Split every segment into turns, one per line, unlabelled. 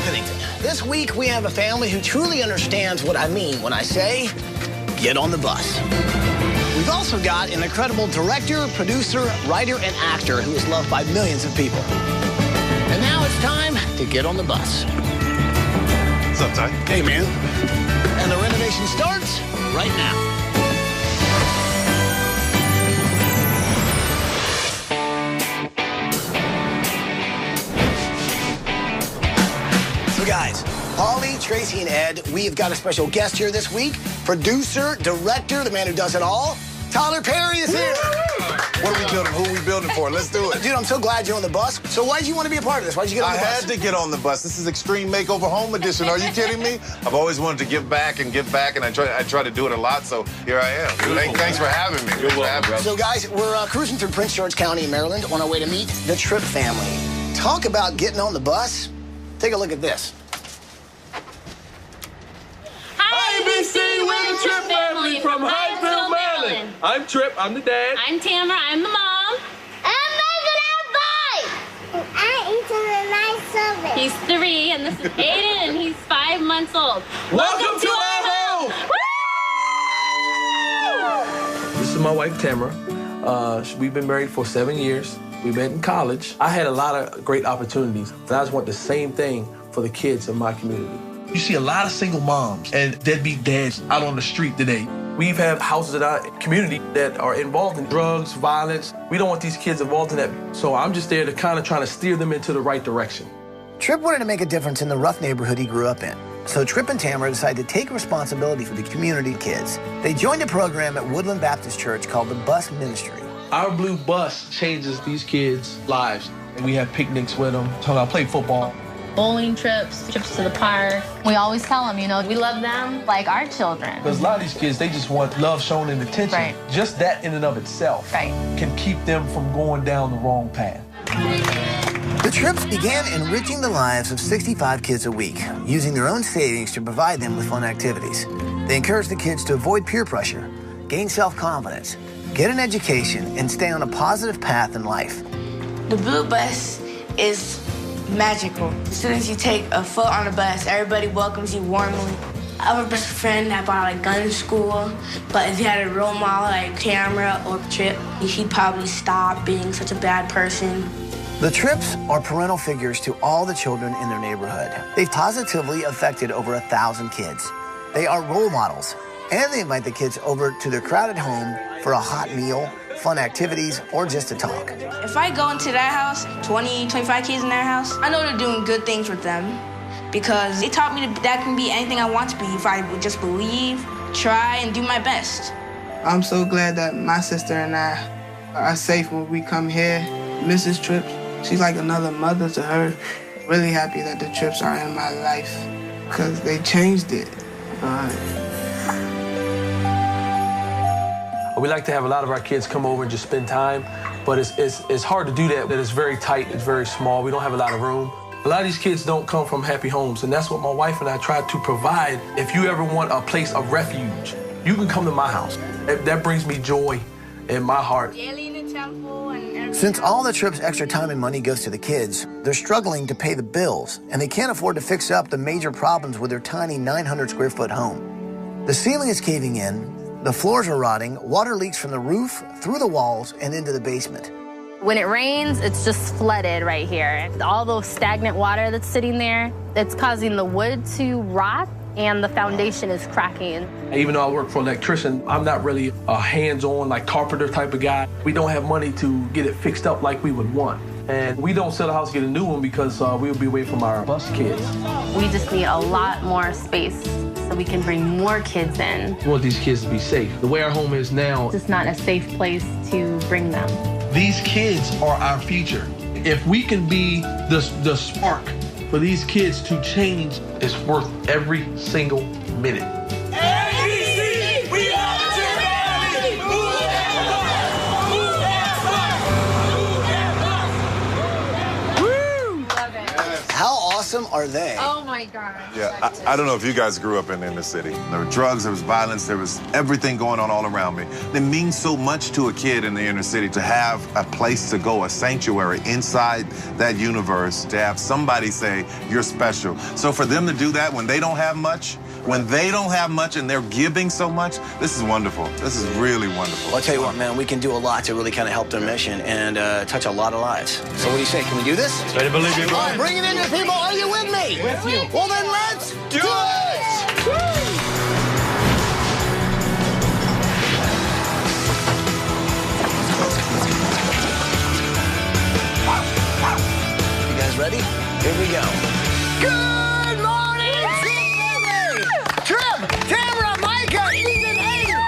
Pennington. This week, we have a family who truly understands what I mean when I say, get on the bus. We've also got an incredible director, producer, writer, and actor who is loved by millions of people. And now it's time to get on the bus.
What's up, Ty?
Hey, man. And the renovation starts right now. So, guys, Holly, Tracy, and Ed, we've got a special guest here this week. Producer, director, the man who does it all, Tyler Perry is here.
What are we building? Who are we building for? Let's do it.
Dude, I'm so glad you're on the bus. So why did you want to be a part of this? Why did you get on the bus?
I had to get on the bus. This is Extreme Makeover Home Edition. Are you kidding me? I've always wanted to give back, and I try to do it a lot, so here I am. Thanks for having me.
You're welcome. So, guys, we're cruising through Prince George County in Maryland on our way to meet the Tripp family. Talk about getting on the bus. Take a look at this.
ABC, we're the Tripp family from Hyattville, Maryland. I'm Tripp, I'm the dad.
I'm Tamara, I'm the mom.
I'm Megan, I'm 5. I'm Ethan, and I'm 7.
He's 3, and this is Aiden, and he's 5 months old.
Welcome to our home! Woo! This is my wife, Tamara. We've been married for 7 years. We met in college. I had a lot of great opportunities, and I just want the same thing for the kids in my community.
You see a lot of single moms and deadbeat dads out on the street today.
We've had houses in our community that are involved in drugs, violence. We don't want these kids involved in that. So I'm just there to kind of try to steer them into the right direction.
Tripp wanted to make a difference in the rough neighborhood he grew up in. So Tripp and Tamara decided to take responsibility for the community kids. They joined a program at Woodland Baptist Church called the Bus Ministry.
Our blue bus changes these kids' lives. And we have picnics with them. So I play football.
Bowling trips to the park. We always tell them, we love them like our children.
Because a lot of these kids, they just want love shown and attention.
Right.
Just that in and of itself can keep them from going down the wrong path.
The Tripps began enriching the lives of 65 kids a week, using their own savings to provide them with fun activities. They encourage the kids to avoid peer pressure, gain self-confidence, get an education, and stay on a positive path in life.
The blue bus is magical. As soon as you take a foot on the bus, everybody welcomes you warmly. I have a best friend that brought a gun to school, but if you had a role model like Tamara or Tripp, he'd probably stop being such a bad person.
The Tripps are parental figures to all the children in their neighborhood. They've positively affected over 1,000 kids. They are role models, and they invite the kids over to their crowded home for a hot meal, fun activities, or just to talk.
If I go into that house, 20, 25 kids in their house, I know they're doing good things with them because they taught me that can be anything I want to be if I would just believe, try, and do my best.
I'm so glad that my sister and I are safe when we come here. Mrs. Tripp, she's like another mother to her. Really happy that the Tripps are in my life because they changed it.
We like to have a lot of our kids come over and just spend time, but it's hard to do that. It's very tight, it's very small. We don't have a lot of room. A lot of these kids don't come from happy homes, and that's what my wife and I try to provide. If you ever want a place of refuge, you can come to my house. That brings me joy in my heart.
Since all the Tripps' extra time and money goes to the kids, they're struggling to pay the bills, and they can't afford to fix up the major problems with their tiny 900-square-foot home. The ceiling is caving in, the floors are rotting, water leaks from the roof, through the walls, and into the basement.
When it rains, it's just flooded right here. All those stagnant water that's sitting there, it's causing the wood to rot, and the foundation is cracking.
Even though I work for an electrician, I'm not really a hands-on, like carpenter type of guy. We don't have money to get it fixed up like we would want. And we don't sell the house, get a new one because we would be away from our bus kids.
We just need a lot more space so we can bring more kids in.
We want these kids to be safe. The way our home is now,
It's just not a safe place to bring them.
These kids are our future.
if we can be the spark for these kids to change, it's worth every single minute.
How awesome are they?
Oh my gosh.
Yeah, I don't know if you guys grew up in the city. There were drugs, there was violence, there was everything going on all around me. It means so much to a kid in the inner city to have a place to go, a sanctuary inside that universe, to have somebody say, you're special. So for them to do that when they don't have much, and they're giving so much, this is wonderful. This is really wonderful.
Well, I'll tell you what, man, we can do a lot to really kind of help their mission and touch a lot of lives. So what do you say? Can we do this?
Ready to believe it.
All right, bring it in, people. Are you with me?
With you.
Well, then let's do it! You guys ready? Here we go. Good morning, Sydney! Tripp, Tamara, Micah, Ethan, Aiden!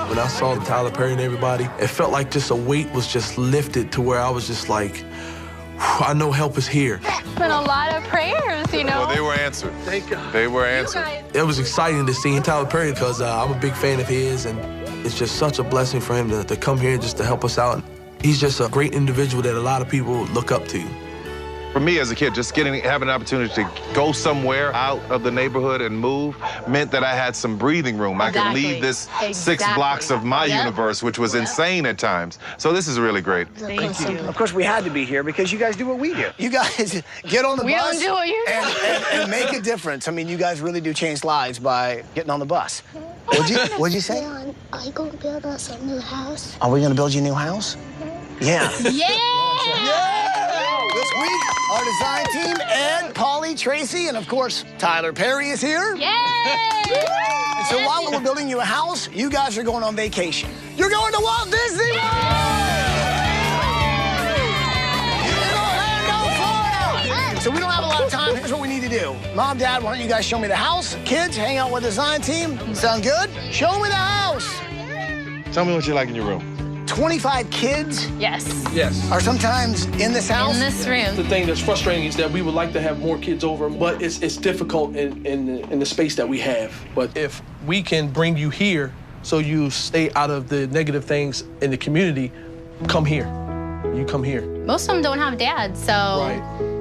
When I saw Tyler Perry and everybody, it felt like just a weight was just lifted to where I was just like, I know help is here.
It's been a lot of prayers, you know.
Well, they were answered.
Thank God.
They were answered.
It was exciting to see Tyler Perry because I'm a big fan of his, and it's just such a blessing for him to come here just to help us out. He's just a great individual that a lot of people look up to.
For me as a kid, just having an opportunity to go somewhere out of the neighborhood and move meant that I had some breathing room.
Exactly.
I could leave this 6 blocks of my universe, which was insane at times. So this is really great.
Thank you.
Of course, we had to be here because you guys do what we do. You guys get on the
We
bus
don't do what you do.
and make a difference. I mean, you guys really do change lives by getting on the bus. What'd you say?
Are you going to build us a new house?
Are we going to build you a new house? Yeah.
Yeah!
This week, our design team, Ed, Polly, Tracy, and of course, Tyler Perry is here.
Yay!
And so while we're building you a house, you guys are going on vacation. You're going to Walt Disney World! In Orlando, Florida! So we don't have a lot of time. Here's what we need to do. Mom, Dad, why don't you guys show me the house? Kids, hang out with the design team. Sound good? Show me the house.
Tell me what you like in your room.
25 kids
Yes.
Yes.
are sometimes in this house.
In this room.
The thing that's frustrating is that we would like to have more kids over, but it's difficult in the space that we have. But if we can bring you here so you stay out of the negative things in the community, come here. You come here.
Most of them don't have dads, so,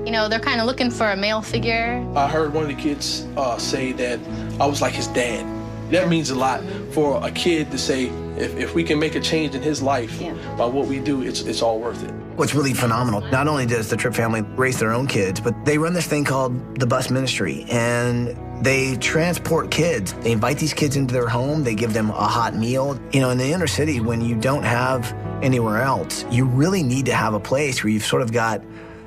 you know, they're kind of looking for a male figure.
I heard one of the kids say that I was like his dad. That means a lot for a kid to say, if we can make a change in his life by what we do, it's all worth it.
What's really phenomenal, not only does the Tripp family raise their own kids, but they run this thing called the Bus Ministry, and they transport kids. They invite these kids into their home. They give them a hot meal. You know, in the inner city, when you don't have anywhere else, you really need to have a place where you've sort of got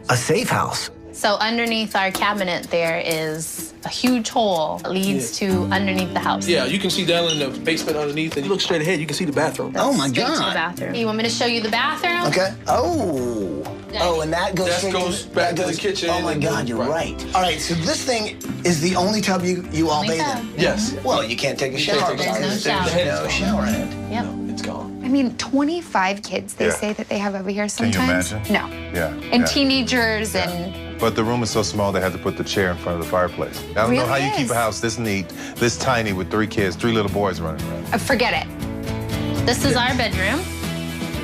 a safe house.
So underneath our cabinet there is a huge hole that leads to underneath the house.
Yeah, you can see down in the basement underneath, and you look straight ahead, you can see the bathroom.
Oh my
Straight to the
God.
bathroom. You want me to show you the bathroom?
Okay. Oh. Oh, and that goes
That
straight
goes back to the kitchen.
Oh my God, you're right. All right, so this thing is the only tub you all
Only
bathe
tub.
in.
Yes.
Well, you can't take a shower.
take a
because
shower.
There's
No
no shower in it.
Yep.
No, it's gone.
I mean, 25 kids they
Yeah.
say that they have over here
Can you
sometimes.
imagine?
No.
Yeah.
And
yeah.
teenagers and
But the room is so small they had to put the chair in front of the fireplace. I don't know how
Really
you keep
is.
a house this neat, this tiny with 3 kids, 3 little boys running around.
forget it.
This is our bedroom.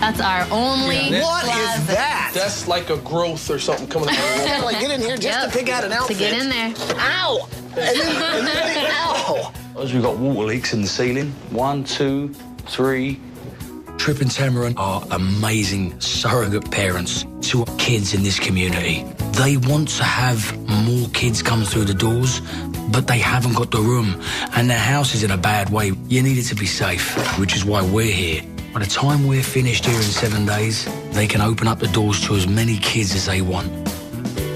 That's our only
What is
closet.
that?
That's like a growth or something coming out of the wall.
Like get in here just
Yep.
to pick out an outfit.
To get in there.
Ow! And then ow!
As we've got water leaks in the ceiling. 1, 2, 3.
Tripp and Tamara are amazing surrogate parents to kids in this community. They want to have more kids come through the doors, but they haven't got the room, and their house is in a bad way. You need it to be safe, which is why we're here. By the time we're finished here in 7 days, they can open up the doors to as many kids as they want.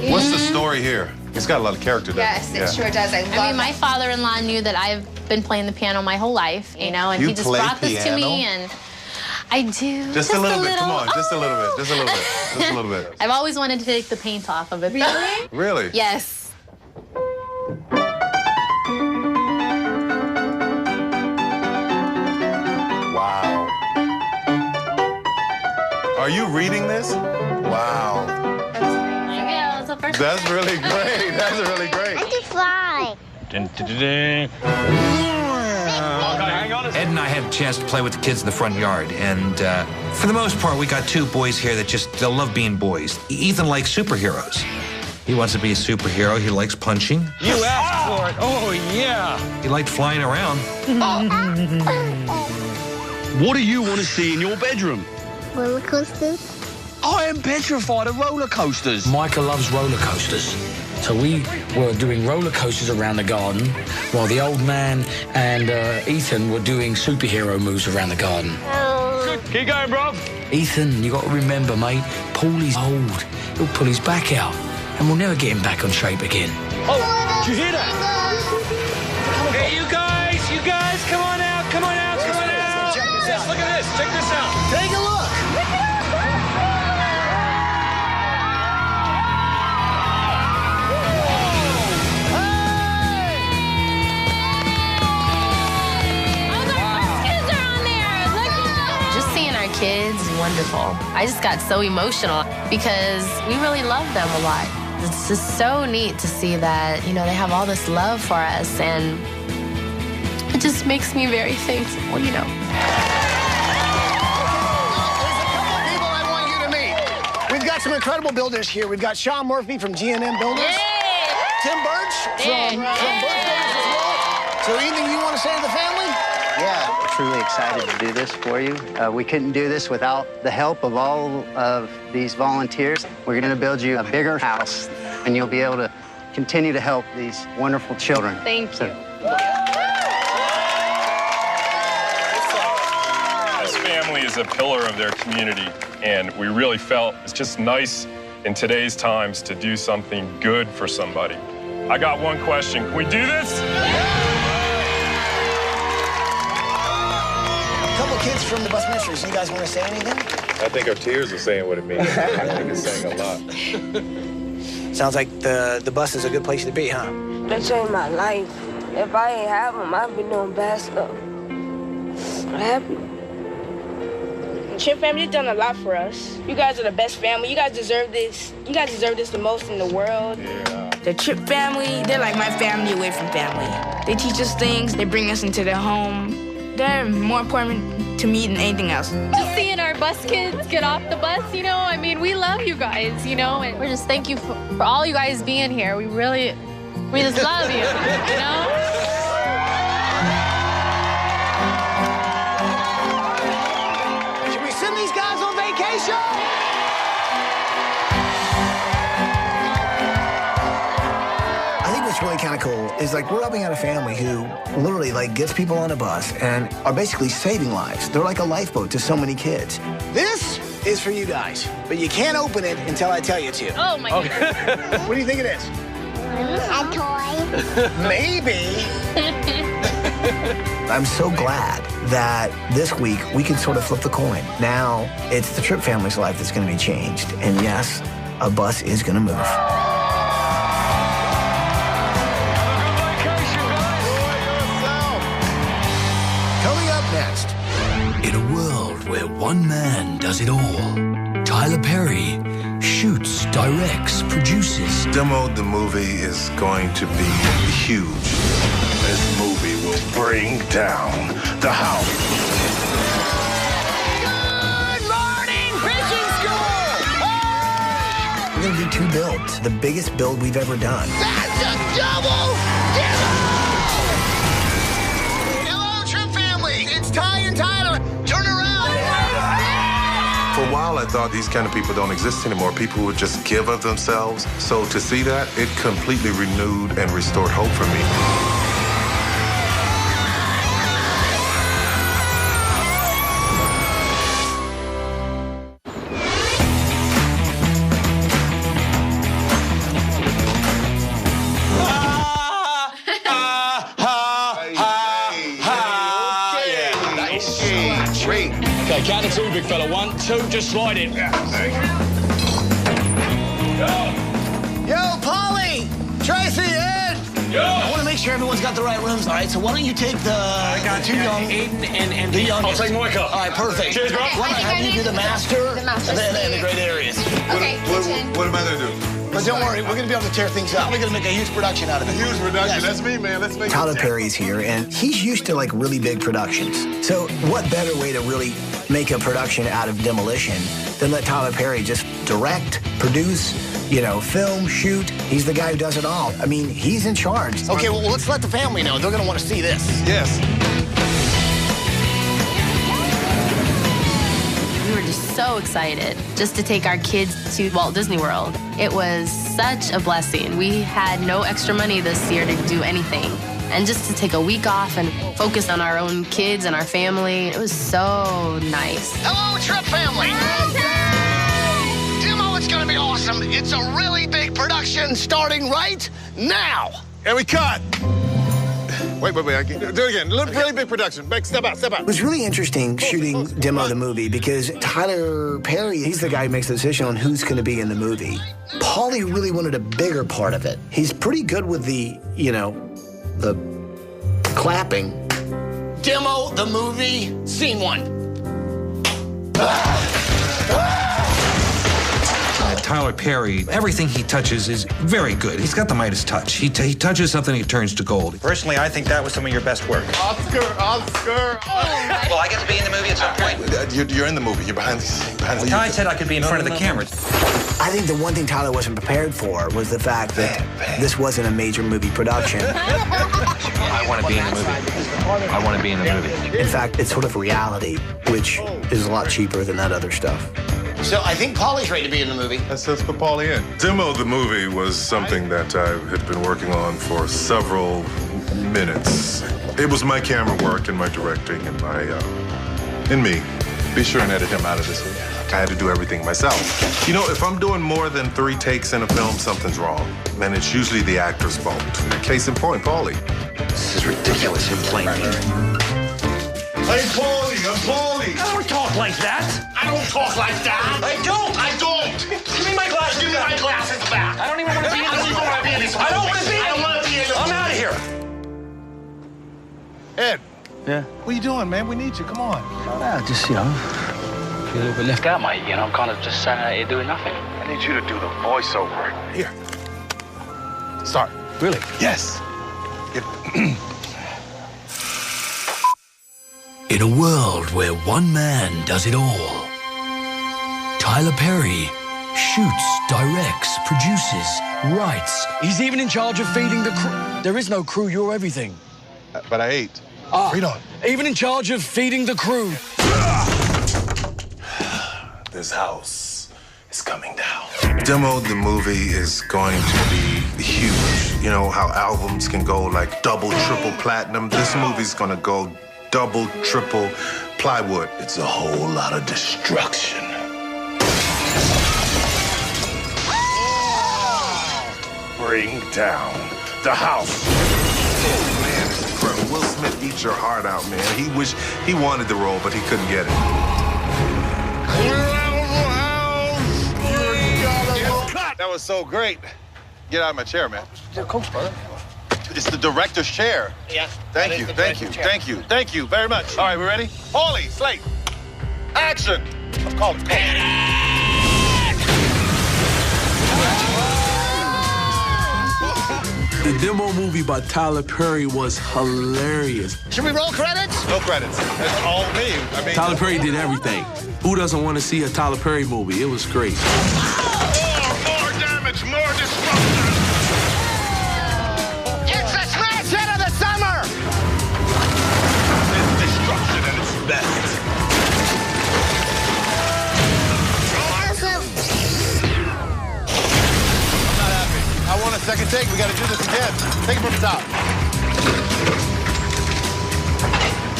What's the story here? It's got a lot of character, doesn't
Yes, it
Yeah.
sure does. I love
I mean, my father-in-law knew that I've been playing the piano my whole life, you know, and
You
he just
play
brought this to me,
piano?
and I do.
Just a little bit. Come on, just a little bit. Just a little bit. Just a little bit.
I've always wanted to take the paint off of it. Really?
Really?
Yes.
Are you reading this? Wow.
Yeah, that's the first.
That's really great. That's really great.
I can fly.
Ed and I had a chance to play with the kids in the front yard, and for the most part, we got two boys here that they love being boys. Ethan likes superheroes. He wants to be a superhero. He likes punching.
You asked for it. Oh, yeah.
He liked flying around.
What do you want to see in your bedroom?
Roller coasters.
I am petrified of roller coasters.
Micah loves roller coasters. So we were doing roller coasters around the garden while the old man and Ethan were doing superhero moves around the garden.
Oh.
Keep going, bro.
Ethan, you got to remember, mate, Paulie's old. He'll pull his back out, and we'll never get him back on shape again.
Oh, did you hear that?
Hey, you guys, come on out, come on out, come on out.
Check this out. Look at this. Check this out.
Take a look.
Kids, wonderful. I just got so emotional because we really love them a lot. It's just so neat to see that, you know, they have all this love for us, and it just makes me very thankful, you know.
There's a couple of people I want you to meet. We've got some incredible builders here. We've got Sean Murphy from G&M Builders.
Yay!
Tim Birch from Birch Builders as well. So anything you want to say to the family?
Yeah, truly excited to do this for you. We couldn't do this without the help of all of these volunteers. We're going to build you a bigger house, and you'll be able to continue to help these wonderful children.
Thank you.
This family is a pillar of their community, and we really felt it's just nice in today's times to do something good for somebody. I got one question. Can we do this?
Couple kids from the bus ministries. You guys want to say anything?
I think our tears are saying what it means. I think it's saying a lot.
Sounds like the bus is a good place to be, huh?
They changed my life. If I ain't have them, I'd be doing bad stuff. I'm happy.
The Tripp family has done a lot for us. You guys are the best family. You guys deserve this. You guys deserve this the most in the world.
Yeah.
The Tripp family, they're like my family away from family. They teach us things. They bring us into their home. They're more important to me than anything else.
Just seeing our bus kids get off the bus, you know, I mean, we love you guys, you know, and we're just thank you for all you guys being here. We just love you, you know?
Should we send these guys on vacation? What's really kind of cool is like we're helping out a family who literally like gets people on a bus and are basically saving lives. They're like a lifeboat to so many kids. This is for you guys, but you can't open it until I tell you to.
Oh my goodness.
What do you think it is?
A toy.
Maybe. I'm so glad that this week we can sort of flip the coin. Now it's the Tripp family's life that's going to be changed. And yes, a bus is going to move. Next.
In a world where one man does it all, Tyler Perry shoots, directs, produces.
Demo the movie is going to be huge. This movie will bring down the house.
Good morning, fishing school! We're going to do 2 builds, the biggest build we've ever done. That's a double demo! Ty and Tyler, turn around!
For a while, I thought these kind of people don't exist anymore. People who would just give of themselves. So to see that, it completely renewed and restored hope for me.
Okay, count to 2, big fella. 1, 2, just slide in.
Yo, Polly! Tracy, Ed!
I want to make sure everyone's got the right rooms. All right, so why don't you take the two young,
Aiden and
the youngest.
I'll take Moika.
All right, perfect.
Cheers, bro.
Why don't I have you do the master, and then the great areas.
Okay.
What am I gonna do?
But don't worry, we're gonna be able to tear things up. We're gonna make a huge production out of it.
Huge production.
Yes.
That's me, man. Let's make
Tyler
it.
Perry's here, and he's used to like really big productions. So what better way to really make a production out of demolition than let Tyler Perry just direct, produce, film, shoot. He's the guy who does it all. I mean, he's in charge.
Okay, well, let's let the family know. They're gonna want to see this.
Yes.
We were just so excited just to take our kids to Walt Disney World. It was such a blessing. We had no extra money this year to do anything. And just to take a week off and focus on our own kids and our family, it was so nice.
Hello, Tripp family. Demo, it's gonna be awesome. It's a really big production starting right now.
And we cut. Wait. I can do it again. Really big production. Step out.
It was really interesting shooting Demo the movie because Tyler Perry, he's the guy who makes the decision on who's going to be in the movie. Paulie really wanted a bigger part of it. He's pretty good with the clapping.
Demo the movie, scene 1.
Tyler Perry, everything he touches is very good. He's got the Midas touch. He touches something, it turns to gold.
Personally, I think that was some of your best work.
Oscar.
Will I get to be in the movie at some point?
You're in the movie. You're behind the scenes.
Ty said I could be in front of the camera.
I think the one thing Tyler wasn't prepared for was the fact that this wasn't a major movie production.
I want to be in the movie.
In fact, it's sort of reality, which is a lot cheaper than that other stuff.
So I think Paulie's ready to be in the movie.
Let's put Paulie in. Demo the movie was something that I had been working on for several minutes. It was my camera work and my directing and me. Be sure and edit him out of this one. I had to do everything myself. If I'm doing more than 3 takes in a film, something's wrong. And it's usually the actor's fault. Case in point, Paulie.
This is ridiculous in plain view.
Hey, Paulie, I'm Paulie.
I don't talk like that.
I don't talk like that.
I don't. Give me my glasses.
Give me my glasses back.
I don't even want to be in this.
I don't even want to be in this.
I don't want to be in
I don't want to be in this.
I'm out of here.
Ed.
Yeah?
What are you doing, man? We need you. Come on.
Just, feel a little bit left out, mate. I'm kind of just sat out here doing nothing.
I need you to do the voiceover. Here. Start.
Really?
Yes.
In a world where one man does it all, Tyler Perry shoots, directs, produces, writes.
He's even in charge of feeding the crew. There is no crew, you're everything.
But I ate.
Read on. Even in charge of feeding the crew.
This house is coming down. Demo the movie is going to be huge. You know how albums can go like double, triple platinum? This movie's gonna go double, triple plywood. It's a whole lot of destruction. Bring down the house. Oh, man, it's incredible. Will Smith eats your heart out, man. He wanted the role, but he couldn't get it. That was so great. Get out of my chair, man.
Coach, brother.
It's the director's chair.
Yeah.
Thank you very much. All right, we ready? Paulie, Slate, action. I'm calling.
The Demo movie by Tyler Perry was hilarious.
Should we roll credits?
No credits. That's all me. I mean,
Tyler Perry did everything. Who doesn't want to see a Tyler Perry movie? It was great.
More damage, more destruction.
It's the smash hit of the summer!
It's destruction at its best. I'm not happy. I want a second take. We got to do this again. Take it from the top.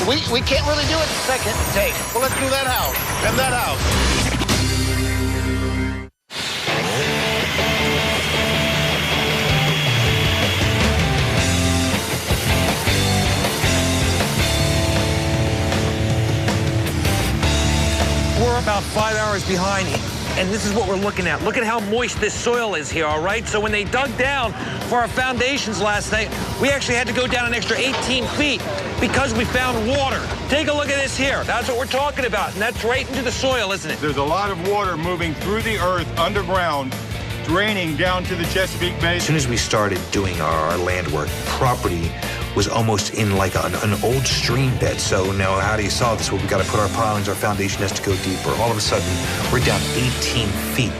We can't really do it the second take.
Well, let's do that house and that house.
We're about 5 hours behind. And this is what we're looking at. Look at how moist this soil is here, all right? So when they dug down for our foundations last night, we actually had to go down an extra 18 feet because we found water. Take a look at this here. That's what we're talking about, and that's right into the soil, isn't it?
There's a lot of water moving through the earth underground, draining down to the Chesapeake Bay.
As soon as we started doing our land work, property was almost in like an old stream bed. So now how do you solve this? Well, we got to put our pilings, our foundation has to go deeper. All of a sudden, we're down 18 feet.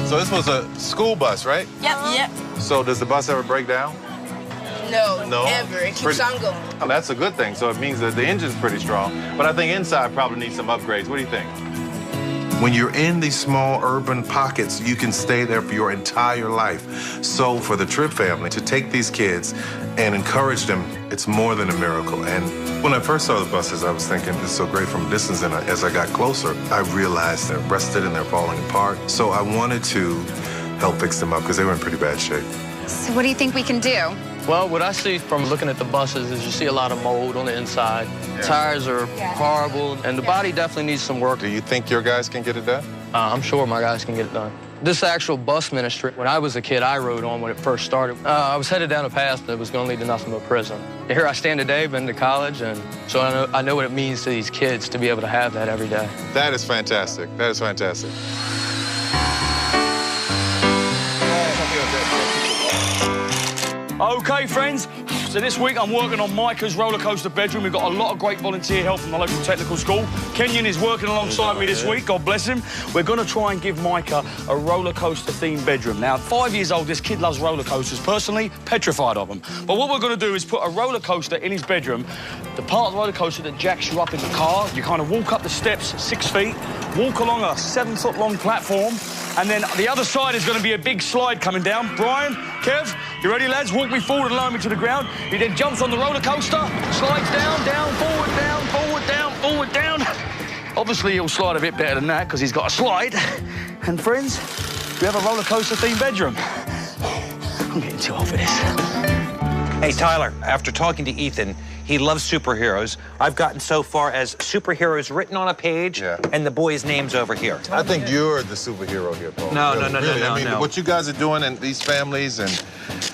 So this was a school bus, right?
Yep.
So does the bus ever break down?
No, ever. It keeps on going.
Oh, that's a good thing. So it means that the engine's pretty strong. But I think inside probably needs some upgrades. What do you think? When you're in these small urban pockets, you can stay there for your entire life. So for the Tripp family to take these kids and encourage them, it's more than a miracle. And when I first saw the buses, I was thinking, this is so great from a distance. And as I got closer, I realized they're rusted and they're falling apart. So I wanted to help fix them up because they were in pretty bad shape.
So what do you think we can do?
Well, what I see from looking at the buses is you see a lot of mold on the inside. Yeah. Tires are horrible, and the body definitely needs some work.
Do you think your guys can get it done?
I'm sure my guys can get it done. This actual bus ministry, when I was a kid, I rode on when it first started. I was headed down a path that was going to lead to nothing but prison. Here I stand today, been to college, and so I know what it means to these kids to be able to have that every day.
That is fantastic. That is fantastic.
Okay, friends, so this week I'm working on Micah's roller coaster bedroom. We've got a lot of great volunteer help from the local technical school. Kenyon is working alongside me this week, God bless him. We're going to try and give Micah a roller coaster themed bedroom. Now, at 5 years old, this kid loves roller coasters. Personally, petrified of them. But what we're going to do is put a roller coaster in his bedroom, the part of the roller coaster that jacks you up in the car. You kind of walk up the steps 6 feet, walk along a 7-foot-long platform, and then the other side is going to be a big slide coming down. Brian, Kev, you ready, lads? Walk me forward and lower me to the ground. He then jumps on the roller coaster, slides down, forward, down, forward, down, forward, down. Obviously, he'll slide a bit better than that because he's got a slide. And friends, we have a roller coaster themed bedroom. I'm getting too old for this.
Hey, Tyler, after talking to Ethan, he loves superheroes. I've gotten so far as superheroes written on a page and the boys' names over here.
I think you're the superhero here, Paul.
No.
I mean, what you guys are doing in these families and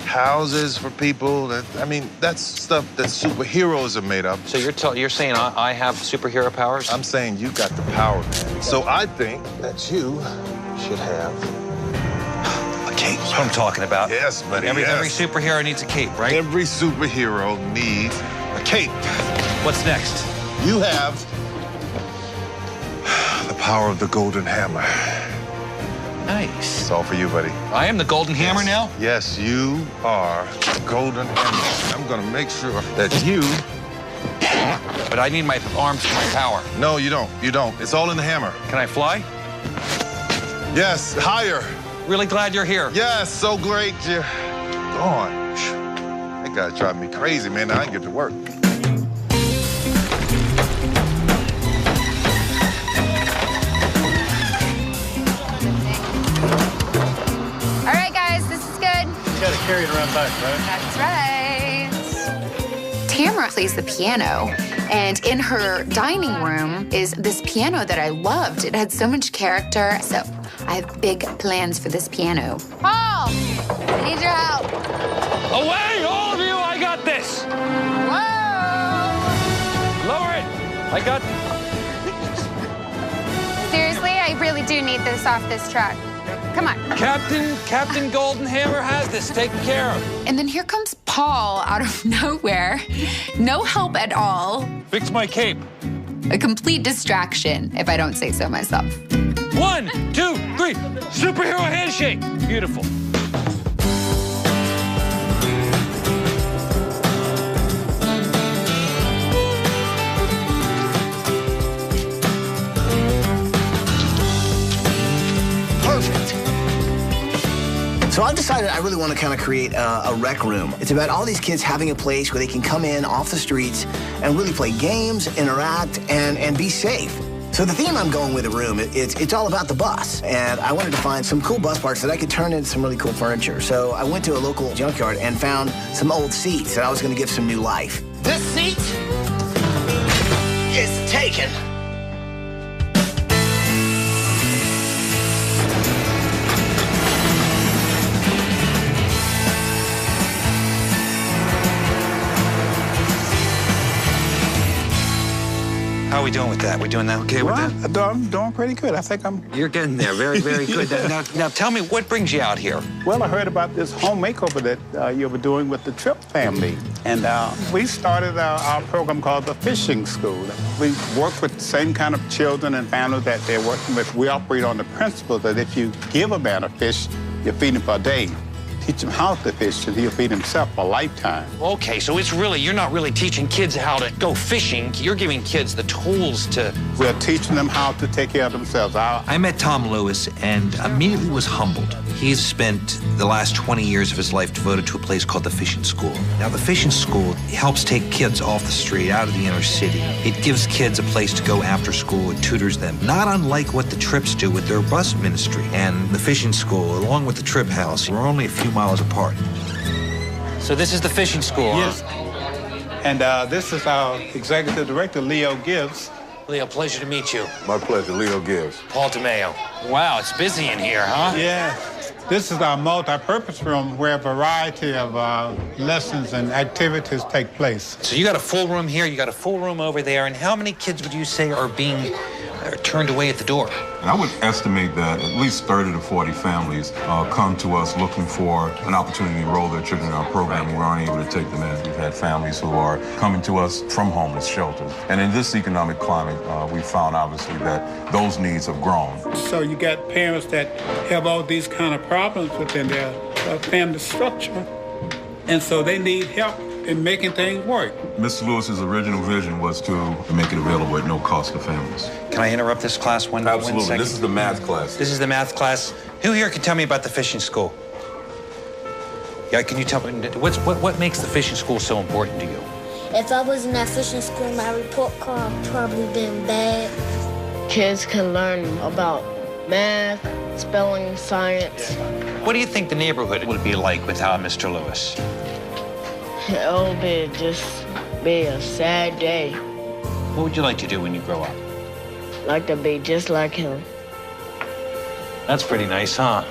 houses for people, that's stuff that superheroes are made of.
So you're saying I have superhero powers?
I'm saying you got the power, man. So I think that you should have a cape.
That's what I'm talking about.
Yes, buddy,
Every superhero needs a cape, right?
Every superhero needs a cape.
What's next?
You have the power of the golden hammer.
Nice.
It's all for you, buddy.
I am the golden hammer now?
Yes, you are the golden hammer. I'm gonna make sure that you...
But I need my arms for my power.
No, you don't. You don't. It's all in the hammer.
Can I fly?
Yes, higher.
Really glad you're here.
Yes, so great you're gone. That guy's driving me crazy, man. Now I can get to work.
All right, guys, this is good.
You gotta carry it around back, right?
That's right. Tamara plays the piano, and in her dining room is this piano that I loved. It had so much character, so I have big plans for this piano. Paul, I need your help.
Away, all of you! I got this.
Whoa!
Lower it. I got.
Seriously, I really do need this off this truck. Come on.
Captain Golden Hammer has this taken care of.
And then here comes Paul out of nowhere. No help at all.
Fix my cape.
A complete distraction, if I don't say so myself.
1, 2, 3. Superhero handshake. Beautiful.
So I've decided I really want to kind of create a rec room. It's about all these kids having a place where they can come in off the streets and really play games, interact, and be safe. So the theme I'm going with the room, it's all about the bus. And I wanted to find some cool bus parts that I could turn into some really cool furniture. So I went to a local junkyard and found some old seats that I was going to give some new life.
This seat is taken.
are we doing with that? We're doing that okay with that?
I'm doing pretty good. I think
You're getting there. Very, very good. Now, tell me, what brings you out here?
Well, I heard about this home makeover that you were doing with the Tripp family. And we started our program called the Fishing School. We work with the same kind of children and families that they're working with. We operate on the principle that if you give a man a fish, you feed him for a day. Teach him how to fish, and he'll feed himself for a lifetime.
Okay, so you're not really teaching kids how to go fishing. You're giving kids the tools to...
We're teaching them how to take care of themselves.
I met Tom Lewis and immediately was humbled. He's spent the last 20 years of his life devoted to a place called the Fishing School. Now, the Fishing School helps take kids off the street, out of the inner city. It gives kids a place to go after school. It tutors them, not unlike what the Tripps do with their bus ministry. And the Fishing School, along with the Tripp House, we're only a few miles apart. So this is the Fishing School,
Yes.
huh?
And this is our executive director, Leo Gibbs.
Leo, pleasure to meet you.
My pleasure, Leo Gibbs.
Paul DeMeo. Wow, it's busy in here, huh?
Yeah. This is our multi-purpose room where a variety of lessons and activities take place.
So you got a full room here, you got a full room over there, and how many kids would you say are being turned away at the door?
And I would estimate that at least 30 to 40 families come to us looking for an opportunity to enroll their children in our program, and we aren't able to take them in. We've had families who are coming to us from homeless shelters. And in this economic climate, we found obviously that those needs have grown.
So you got parents that have all these kind of problems within their family structure, and so they need help in making things work.
Mr. Lewis's original vision was to make it available at no cost to families.
Can I interrupt this class one
Absolutely.
second?
This is the math class.
This is the math class. Who here can tell me about the Fishing School? Yeah, can you tell me, what makes the Fishing School so important to you?
If I was in that fishing school, my report card probably been bad.
Kids can learn about math, spelling, science.
What do you think the neighborhood would be like without Mr. Lewis?
It'll be a sad day.
What would you like to do when you grow up?
Like to be just like him.
That's pretty nice, huh?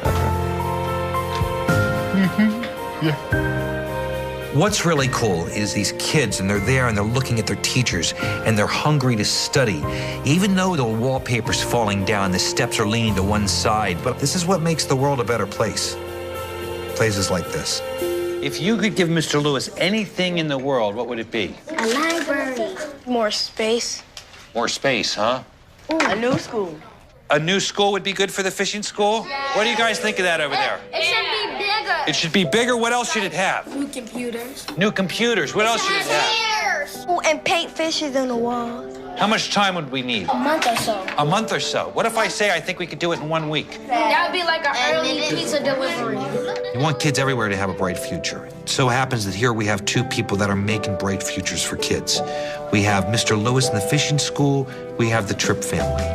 What's really cool is these kids, and they're there and they're looking at their teachers and they're hungry to study. Even though the wallpaper's falling down, the steps are leaning to one side, but this is what makes the world a better place. Places like this. If you could give Mr. Lewis anything in the world, what would it be?
A library.
More space.
More space, huh?
A new school.
A new school would be good for the Fishing School? What do you guys think of that over there?
It should be bigger.
It should be bigger. What else should it have?
New computers.
New computers. What else should it have?
Chairs.
Oh, and paint fishes on the walls.
How much time would we need?
A month or so.
A month or so. What if I say I think we could do it in 1 week?
That would be like an early pizza delivery.
You want kids everywhere to have a bright future. It so happens that here we have two people that are making bright futures for kids. We have Mr. Lewis in the Fishing School. We have the Tripp family.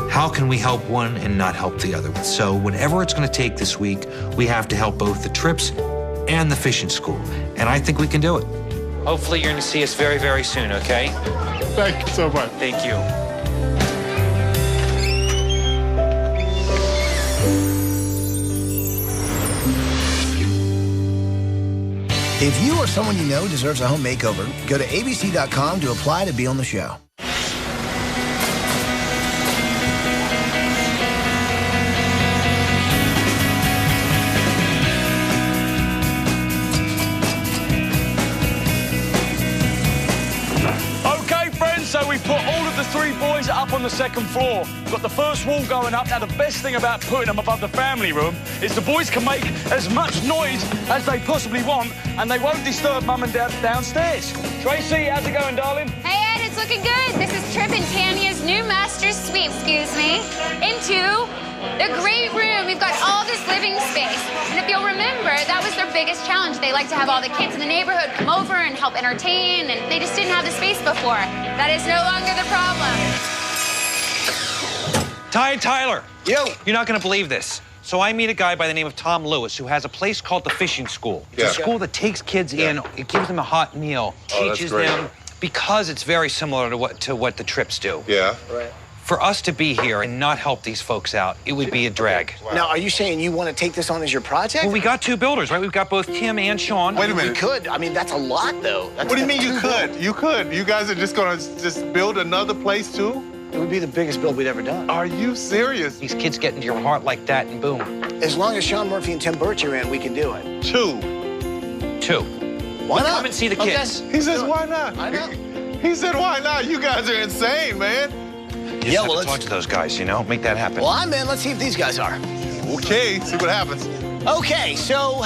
How can we help one and not help the other? So whatever it's going to take this week, we have to help both the Tripps and the Fishing School. And I think we can do it. Hopefully you're going to see us very, very soon, okay?
Thank you so much.
Thank you.
If you or someone you know deserves a home makeover, go to abc.com to apply to be on the show.
So we put all of the three boys up on the second floor. Got the first wall going up. Now, the best thing about putting them above the family room is the boys can make as much noise as they possibly want, and they won't disturb Mum and Dad downstairs. Tracy, how's it going, darling?
Hey, Ed, it's looking good. This is Tripp and Tanya's new master suite, into the great room. We've got all this living space. And if you'll remember, that was their biggest challenge. They like to have all the kids in the neighborhood come over and help entertain, and they just didn't have the space before. That is no longer the problem.
Tyler. Yo. You're not going to believe this. So I meet a guy by the name of Tom Lewis who has a place called the Fishing School. It's a school that takes kids in, it gives them a hot meal, teaches them, because it's very similar to what the Tripps do.
Yeah.
Right. For us to be here and not help these folks out, it would be a drag.
Now, are you saying you want to take this on as your project?
Well, we got 2 builders, right? We've got both Tim and Sean.
Wait a minute.
We could. I mean, that's a lot, though.
What do you mean you could? You could. You guys are just going to just build another place, too?
It would be the biggest build we'd ever done.
Are you serious?
These kids get into your heart like that, and boom.
As long as Sean Murphy and Tim Birch are in, we can do it.
2.
Why not?
Come and see the kids.
He says, why not?
I know.
He said, why not? You guys are insane, man.
You just have to talk to those guys, you know? Make that happen.
Well, I'm in. Let's see if these guys are.
Okay, see what happens.
Okay, so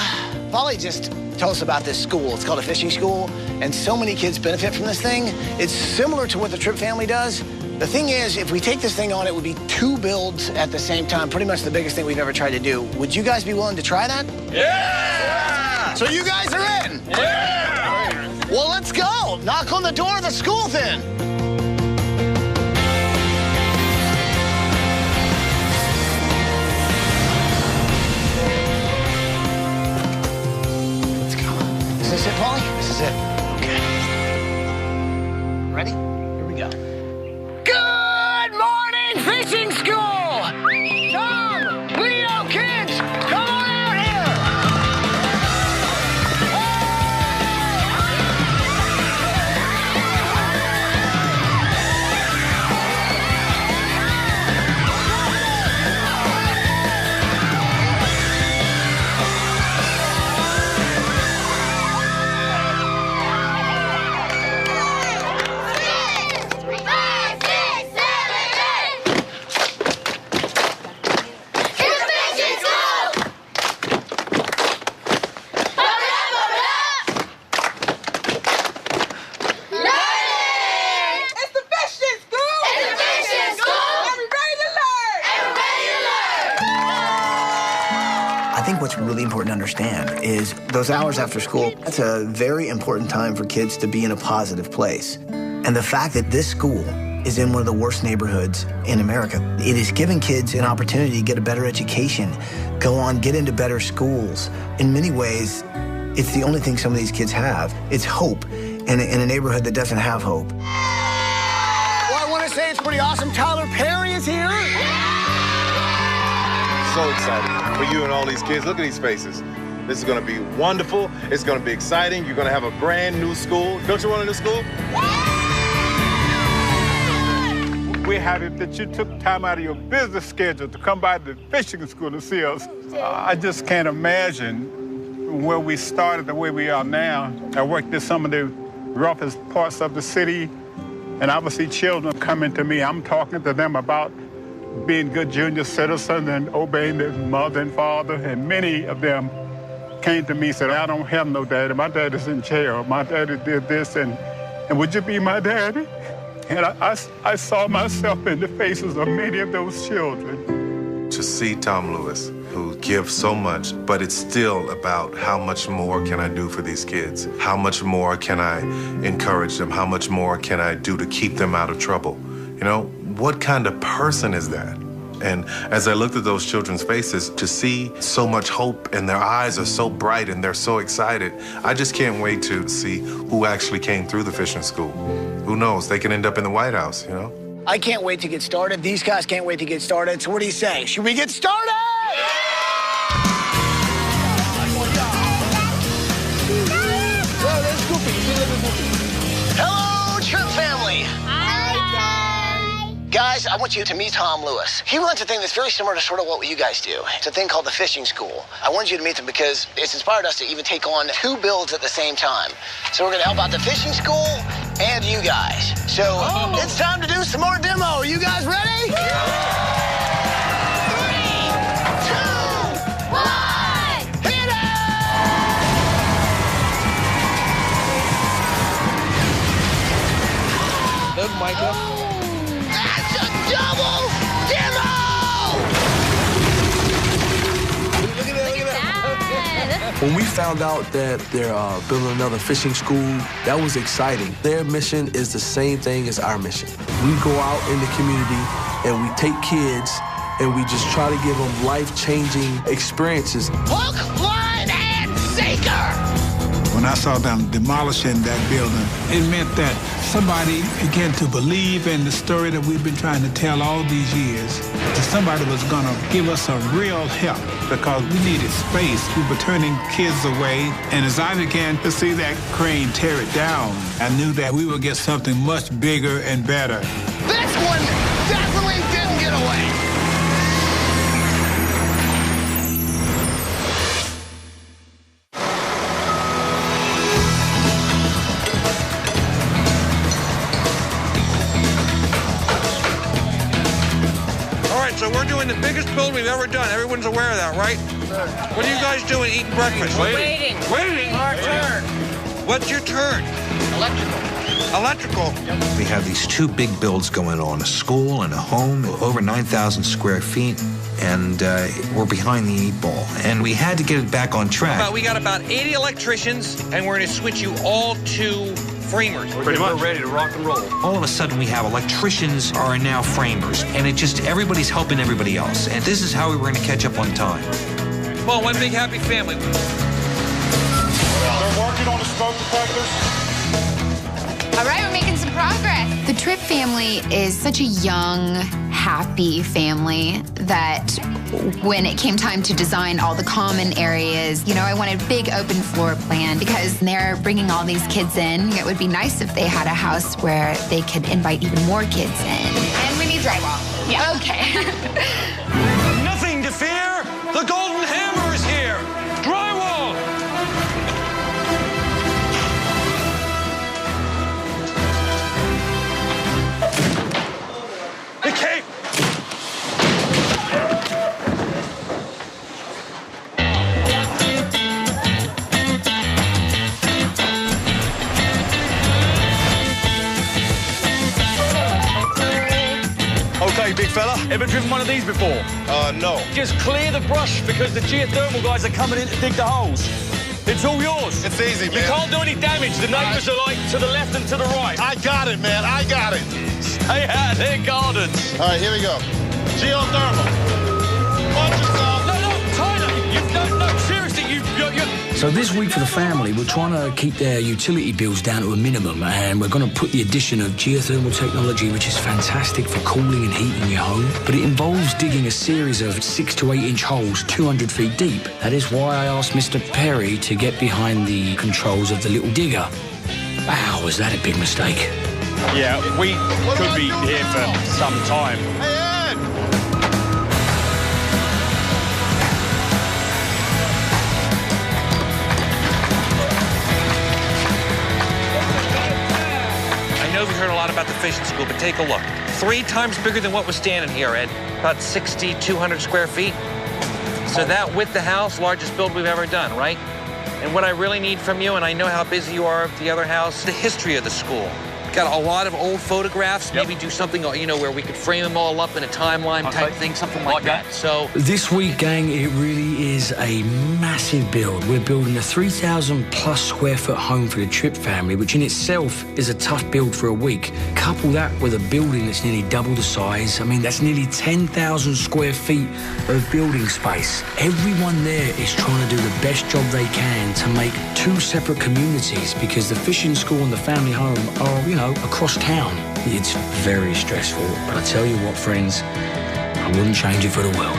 Polly just told us about this school. It's called a fishing school, and so many kids benefit from this thing. It's similar to what the Tripp family does. The thing is, if we take this thing on, it would be 2 builds at the same time, pretty much the biggest thing we've ever tried to do. Would you guys be willing to try that?
Yeah!
So you guys are in?
Yeah!
Well, let's go. Knock on the door of the school then. Let's go. Is this it, Polly? This is it. Okay. Ready? Here we go. Good morning, fishing school! Tom, Leo, kids, come on out here! I think what's really important to understand is those hours after school, that's a very important time for kids to be in a positive place. And the fact that this school is in one of the worst neighborhoods in America, it is giving kids an opportunity to get a better education, go on, get into better schools. In many ways, it's the only thing some of these kids have. It's hope in a neighborhood that doesn't have hope. Well, I want to say it's pretty awesome. Tyler Perry is here.
So excited for you and all these kids. Look at these faces. This is going to be wonderful. It's going to be exciting. You're going to have a brand new school. Don't you want a new school?
We're happy that you took time out of your business schedule to come by the fishing school to see us. I just can't imagine where we started the way we are now. I worked in some of the roughest parts of the city, and I would see children coming to me. I'm talking to them about being good junior citizens and obeying their mother and father, and many of them came to me and said, I don't have no daddy. My daddy's in jail. My daddy did this, and would you be my daddy? And I saw myself in the faces of many of those children.
To see Tom Lewis, who gives so much, but it's still about how much more can I do for these kids? How much more can I encourage them? How much more can I do to keep them out of trouble? You know, what kind of person is that? And as I looked at those children's faces, to see so much hope and their eyes are so bright and they're so excited, I just can't wait to see who actually came through the fishing school. Who knows? They can end up in the White House, you know?
I can't wait to get started. These guys can't wait to get started. So what do you say? Should we get started? Hello, Tripp family. Guys, I want you to meet Tom Lewis. He runs a thing that's very similar to sort of what you guys do. It's a thing called the fishing school. I wanted you to meet them because it's inspired us to even take on 2 builds at the same time. So we're gonna help out the fishing school and you guys. So it's time to do some more demo. Are you guys ready? 3, 2, 1, hit it!
Look, Micah.
Double demo! Look at that.
When we found out that they're building another fishing school, that was exciting. Their mission is the same thing as our mission. We go out in the community and we take kids and we just try to give them life-changing experiences.
Hook, line, and sinker!
When I saw them demolishing that building, it meant that somebody began to believe in the story that we've been trying to tell all these years. That somebody was going to give us some real help because we needed space. We were turning kids away. And as I began to see that crane tear it down, I knew that we would get something much bigger and better.
This one definitely didn't get away.
So we're doing the biggest build we've ever done. Everyone's aware of that, right? What are you guys doing eating breakfast?
Waiting.
Waiting?
Our turn.
What's your turn? Electrical. We have these two big builds going on, a school and a home, over 9,000 square feet, and we're behind the 8 ball. And we had to get it back on track.
We got about 80 electricians, and we're going to switch you all to framers.
Pretty much.
We're ready to rock and roll.
All of a sudden, we have electricians are now framers, and it just, everybody's helping everybody else. And this is how we were going to catch up on time.
Come on, one big happy family.
They're working on the smoke detectors.
All right, we're making some progress. The Tripp family is such a young, happy family that when it came time to design all the common areas, you know, I wanted a big open floor plan because they're bringing all these kids in. It would be nice if they had a house where they could invite even more kids in. And we need drywall. Yeah. Okay.
Nothing to fear. The golden hammer is here. Drywall. The cape.
Okay, big fella. Ever driven one of these before?
No.
Just clear the brush because the geothermal guys are coming in to dig the holes. It's all yours.
It's easy, man.
You can't do any damage. The neighbors are like to the left and to the right.
I got it, man. I got it.
Stay out of their gardens.
All right, here we go. Geothermal. Watch yourself.
No, Tyler. No, seriously, you're...
So this week for the family, we're trying to keep their utility bills down to a minimum, and we're going to put the addition of geothermal technology, which is fantastic for cooling and heating your home, but it involves digging a series of 6 to 8 inch holes 200 feet deep. That is why I asked Mr. Perry to get behind the controls of the little digger. Wow, was that a big mistake?
Yeah, we could be here for some time.
I know we heard a lot about the fishing school, but take a look. 3 times bigger than what was standing here, Ed. About 6,200 square feet. So that, with the house, largest build we've ever done, right? And what I really need from you, and I know how busy you are at the other house, the history of the school. Got a lot of old photographs. Maybe do something, you know, where we could frame them all up in a timeline type thing, something like that. So
this week, gang, it really is a massive build. We're building a 3,000 plus square foot home for the Tripp family, which in itself is a tough build for a week. Couple that with a building that's nearly double the size. I mean, that's nearly 10,000 square feet of building space. Everyone there is trying to do the best job they can to make 2 separate communities because the fishing school and the family home are, you know, across town. It's very stressful, but I tell you what, friends, I wouldn't change it for the world.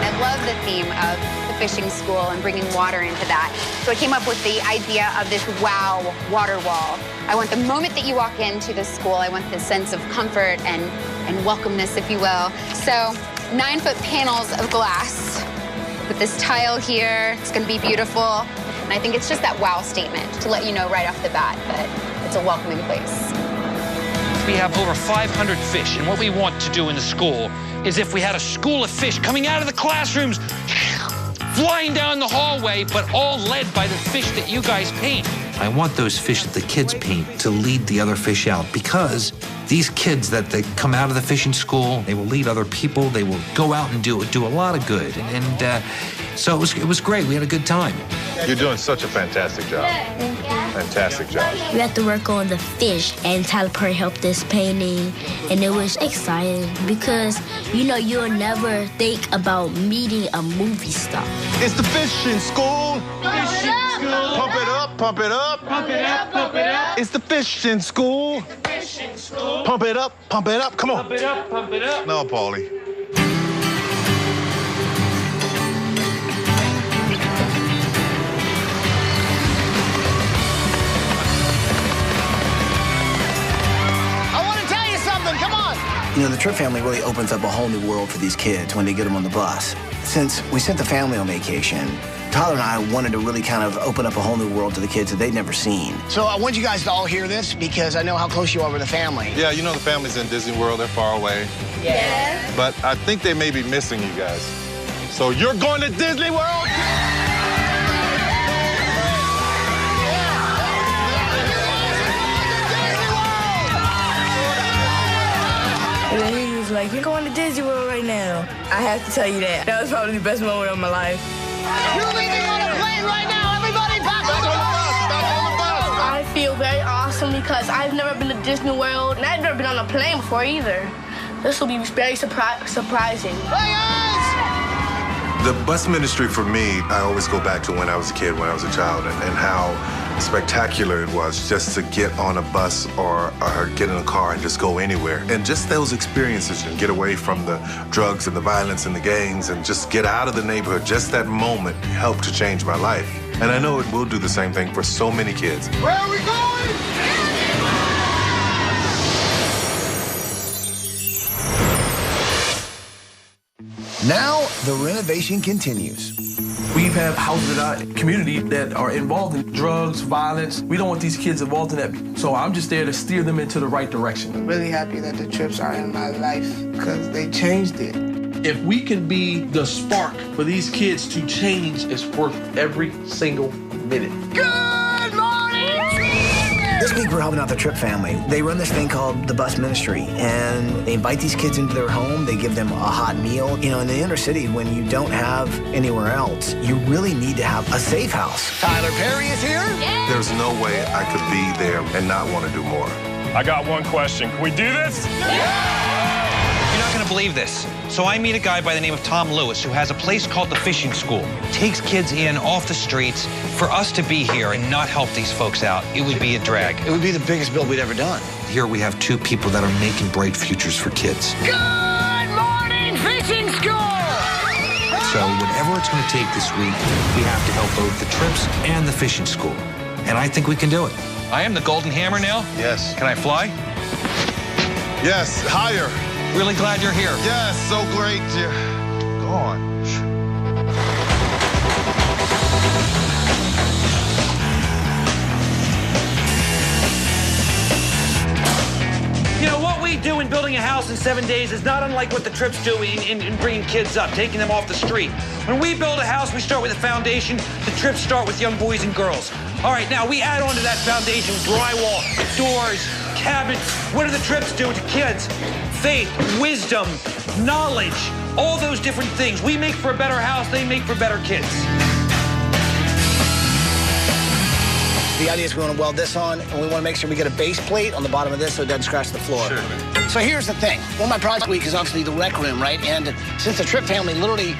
I love the theme of the fishing school and bringing water into that. So I came up with the idea of this wow water wall. I want the moment that you walk into the school, I want this sense of comfort and welcomeness, if you will. So 9-foot panels of glass with this tile here. It's gonna be beautiful. And I think it's just that wow statement to let you know right off the bat that it's a welcoming place.
we have over 500 fish, and what we want to do in the school is if we had a school of fish coming out of the classrooms, flying down the hallway, but all led by the fish that you guys paint.
I want those fish that the kids paint to lead the other fish out, because these kids that they come out of the fishing school, they will lead other people, they will go out and do a lot of good. So it was great. We had a good time.
You're doing such a fantastic job. fantastic job.
We had to work on the fish, and Tyler Perry helped us painting, and it was exciting because, you know, you'll never think about meeting a movie star.
It's the fishing school.
Fishing school.
Pump it up, pump it up.
Pump it up, pump it up.
It's the fishing school.
Fishing school.
Pump it up, come on.
Pump it up, pump it up.
No, Paulie.
You know, the Tripp family really opens up a whole new world for these kids when they get them on the bus. Since we sent the family on vacation, Tyler and I wanted to really kind of open up a whole new world to the kids that they'd never seen.
So I want you guys to all hear this because I know how close you are with the family.
Yeah, you know the family's in Disney World. They're far away.
Yeah.
But I think they may be missing you guys. So you're going to Disney World?
And then he was like, you're going to Disney World right now. I have to tell you that. That was probably the best moment of my life.
You're leaving on a plane right now. Everybody back on the bus. Back on the bus.
I feel very awesome because I've never been to Disney World, and I've never been on a plane before either. This will be very surprising.
The bus ministry for me, I always go back to when I was a kid, when I was a child, and how spectacular it was just to get on a bus or get in a car and just go anywhere. And just those experiences and get away from the drugs and the violence and the gangs and just get out of the neighborhood. Just that moment helped to change my life. And I know it will do the same thing for so many kids.
Where are we going?
Now, the renovation continues.
We have houses in our community that are involved in drugs, violence. We don't want these kids involved in that. So I'm just there to steer them into the right direction.
I'm really happy that the Tripps are in my life because they changed it.
If we can be the spark for these kids to change, it's worth every single minute.
Good morning!
This week, we're helping out the Tripp family. They run this thing called the Bus Ministry, and they invite these kids into their home. They give them a hot meal. You know, in the inner city, when you don't have anywhere else, you really need to have a safe house.
Tyler Perry is here.
There's no way I could be there and not want to do more.
I got one question. Can we do this?
You're not gonna believe this. So I meet a guy by the name of Tom Lewis who has a place called the Fishing School. Takes kids in off the streets. For us to be here and not help these folks out, it would be a drag.
It would be the biggest build we'd ever done.
Here we have two people that are making bright futures for kids.
Good morning, fishing school!
So whatever it's going to take this week, we have to help both the Tripps and the fishing school. And I think we can do it.
I am the Golden Hammer now?
Yes.
Can I fly?
Yes, higher.
Really glad you're here.
Yes, so great. Go on.
You know, what we do in building a house in 7 days is not unlike what the Tripps do in bringing kids up, taking them off the street. When we build a house, we start with a foundation. The Tripps start with young boys and girls. All right, now we add on to that foundation drywall, doors, cabinets. What do the Tripps do to kids? Faith, wisdom, knowledge, all those different things. We make for a better house, they make for better kids.
The idea is we want to weld this on, and we want to make sure we get a base plate on the bottom of this so it doesn't scratch the floor.
Sure.
So here's the thing. One of my projects week is obviously the rec room, right? And since the Tripp family literally,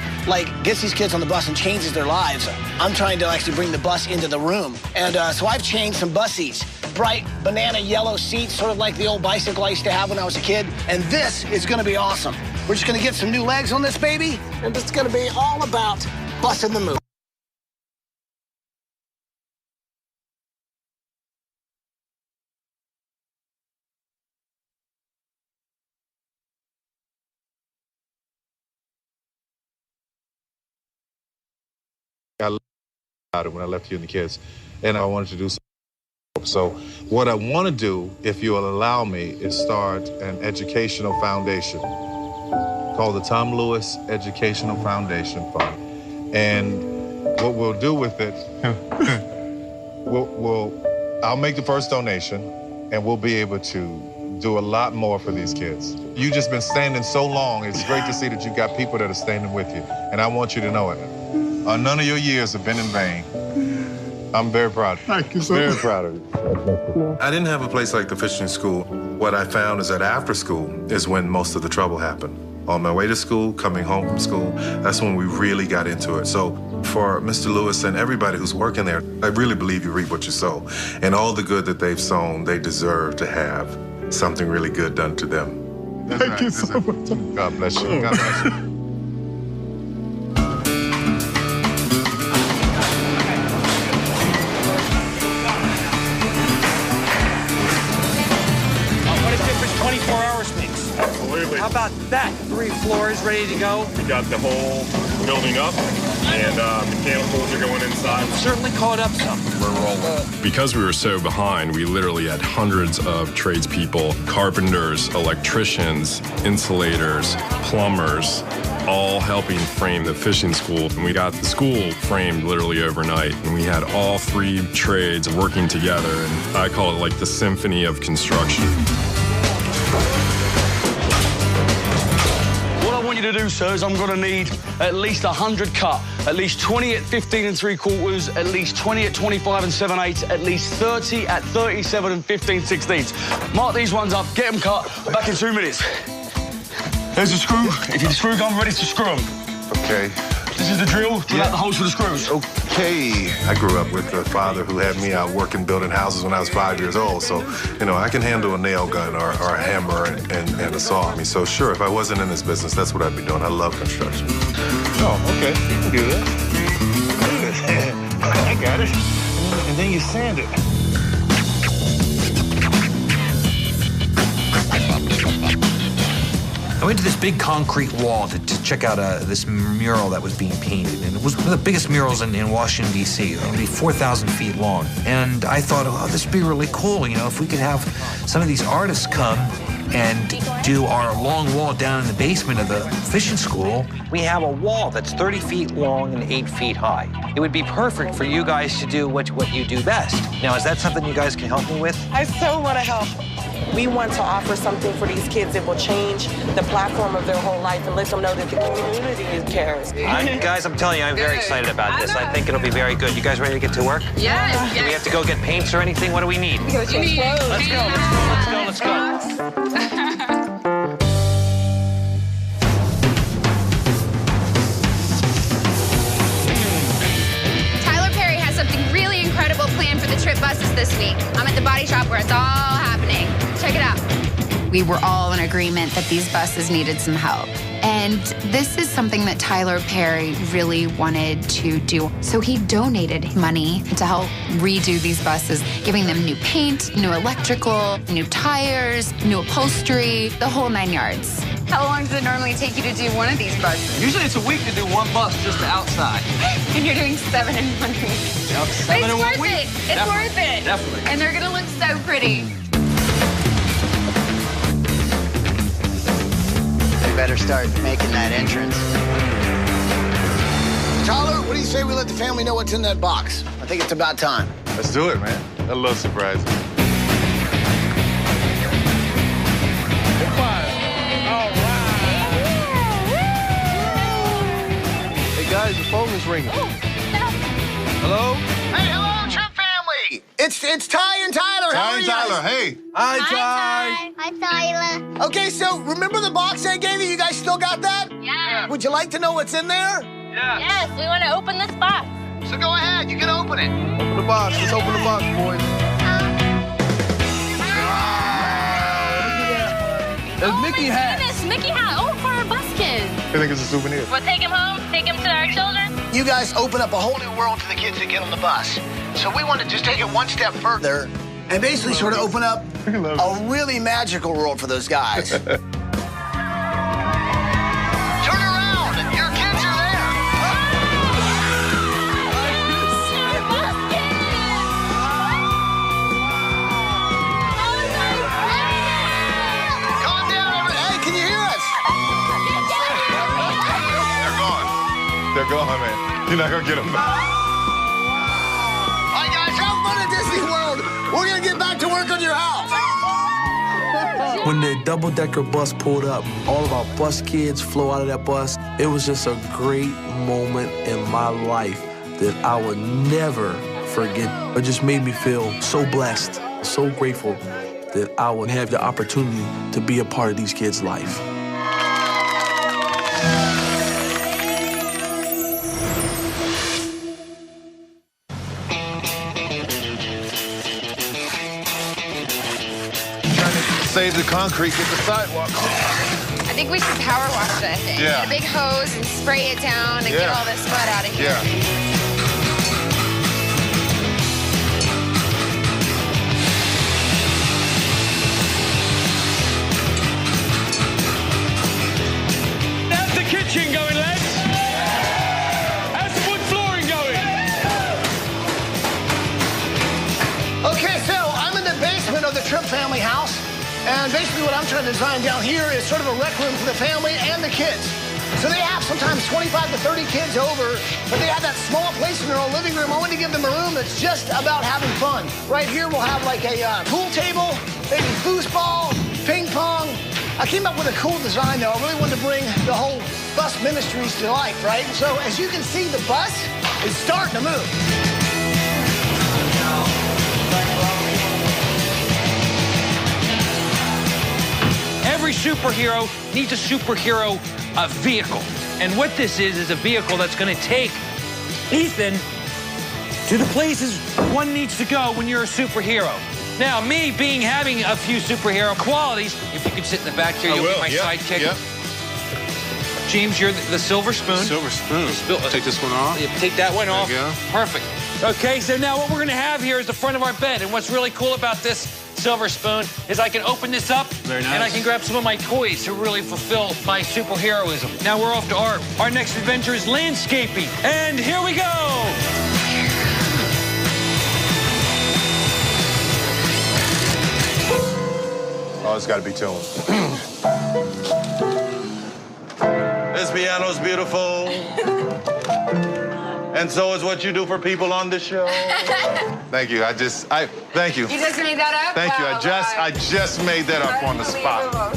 gets these kids on the bus and changes their lives, I'm trying to actually bring the bus into the room. And so I've changed some bus seats. Bright banana yellow seats, sort of like the old bicycle I used to have when I was a kid. And this is going to be awesome. We're just going to get some new legs on this baby, and it's going to be all about busting the move.
I loved about it when I left you and the kids, and I wanted to do something. So what I want to do, if you'll allow me, is start an educational foundation called the Tom Lewis Educational Foundation Fund. And what we'll do with it, I'll make the first donation, and we'll be able to do a lot more for these kids. You've just been standing so long. It's great to see that you've got people that are standing with you, and I want you to know it. None of your years have been in vain. I'm very proud.
Thank you, sir.
Very proud of you. I didn't have a place like the fishing school. What I found is that after school is when most of the trouble happened. On my way to school, coming home from school, that's when we really got into it. So for Mr. Lewis and everybody who's working there, I really believe you reap what you sow. And all the good that they've sown, they deserve to have something really good done to them.
Thank you so much.
God bless you. God bless you.
What a difference 24 hours makes.
Absolutely.
How about that? 3 floors ready to go?
We got the whole building up, and mechanicals are going inside.
Certainly caught up some.
We're rolling. Because we were so behind, we literally had hundreds of tradespeople, carpenters, electricians, insulators, plumbers, all helping frame the fishing school. And we got the school framed literally overnight. And we had all 3 trades working together. And I call it like the symphony of construction.
What I want you to do, sir, is I'm going to need at least 100 cut, at least 20 at 15 3/4, at least 20 at 25 7/8, at least 30 at 37 15/16. Mark these ones up, get them cut. Back in 2 minutes. There's the screw. If you're the screw gun, ready to screw them.
Okay.
This is the drill. Drill out the holes for the screws.
Okay. I grew up with a father who had me out working building houses when I was 5 years old. So, you know, I can handle a nail gun or a hammer and a saw. I mean, so sure, if I wasn't in this business, that's what I'd be doing. I love construction.
Oh, okay. You can do that. I got it. And then you sand it.
I went to this big concrete wall to check out this mural that was being painted. And it was one of the biggest murals in Washington, D.C. It would be 4,000 feet long. And I thought, oh, this would be really cool, you know, if we could have some of these artists come and do our long wall down in the basement of the fishing school.
We have a wall that's 30 feet long and 8 feet high. It would be perfect for you guys to do what you do best. Now, is that something you guys can help me with?
I so want to help. We want to offer something for these kids that will change the platform of their whole life and let them know that the community cares.
Guys, I'm telling you, I'm very excited about this. I think it'll be very good. You guys ready to get to work?
Yes.
Do we have to go get paints or anything? What do we need?
We gotta change clothes.
Let's go.
Something really incredible planned for the Tripp buses this week. I'm at the body shop where it's all happening. Check it out. We were all in agreement that these buses needed some help. And this is something that Tyler Perry really wanted to do. So he donated money to help redo these buses, giving them new paint, new electrical, new tires, new upholstery, the whole 9 yards. How long does it normally take you to do one of these buses?
Usually it's a week to do one bus, just the outside.
And you're doing 7 in 1 week.
Yep,
But
7
it's
in 1
worth
week.
it. It's worth it.
Definitely.
And they're gonna look so pretty.
They better start making that entrance.
Tyler, what do you say we let the family know what's in that box? I think it's about time.
Let's do it, man. I love surprises.
Hey guys, the phone is ringing. Hello?
Hey, hello, Tripp family. It's Ty and Tyler. How are you guys?
Tyler, hey.
Hi, Ty.
Hi, Tyler.
Okay, so remember the box I gave you? You guys still got that?
Yeah.
Would you like to know what's in there?
Yeah.
Yes, we want to open this box.
So go ahead, you can open it.
Open the box. Let's open the box, boys. There's Mickey hat.
Goodness, Mickey hat. Oh, for our bus kids.
I think it's a souvenir.
We'll take him home, take him to our children.
You guys open up a whole new world to the kids that get on the bus. So we want to just take it one step further and basically sort of open up a really magical world for those guys. Turn around, your kids are there. Calm down, everybody. Hey, can you hear us?
They're gone, man. You're not gonna get them back.
All right, guys, have fun at Disney World. We're gonna get back to work on your house.
When the double-decker bus pulled up, all of our bus kids flew out of that bus. It was just a great moment in my life that I will never forget. It just made me feel so blessed, so grateful that I would have the opportunity to be a part of these kids' life.
Save the concrete, get the sidewalk.
I think we should power wash that thing.
Yeah.
Get a big hose and spray it down and get all this mud out of here.
Yeah.
How's the kitchen going, lads? How's the wood flooring going?
Okay, so I'm in the basement of the Tripp family house. And basically what I'm trying to design down here is sort of a rec room for the family and the kids. So they have sometimes 25 to 30 kids over, but they have that small place in their own living room. I want to give them a room that's just about having fun. Right here we'll have like a pool table, maybe foosball, ping pong. I came up with a cool design though. I really wanted to bring the whole bus ministries to life, right? So as you can see, the bus is starting to move.
Every superhero needs a superhero vehicle. And what this is a vehicle that's going to take Ethan to the places one needs to go when you're a superhero. Now, me having a few superhero qualities, if you could sit in the back here, you'll be my sidekick.
Yep.
James, you're the silver spoon.
Silver spoon. Take this one off.
Take that one off.
There you go.
Perfect. Okay, so now what we're gonna have here is the front of our bed. And what's really cool about this silver spoon is I can open this up
Very nice.
and I can grab some of my toys to really fulfill my superheroism. Now we're off to art. Our next adventure is landscaping. And here we go.
Oh, it's got to be tuned. This piano's beautiful. And so is what you do for people on the show. Thank you. Thank you.
You just made that up?
Thank you.
Wow,
I just made that up on the spot.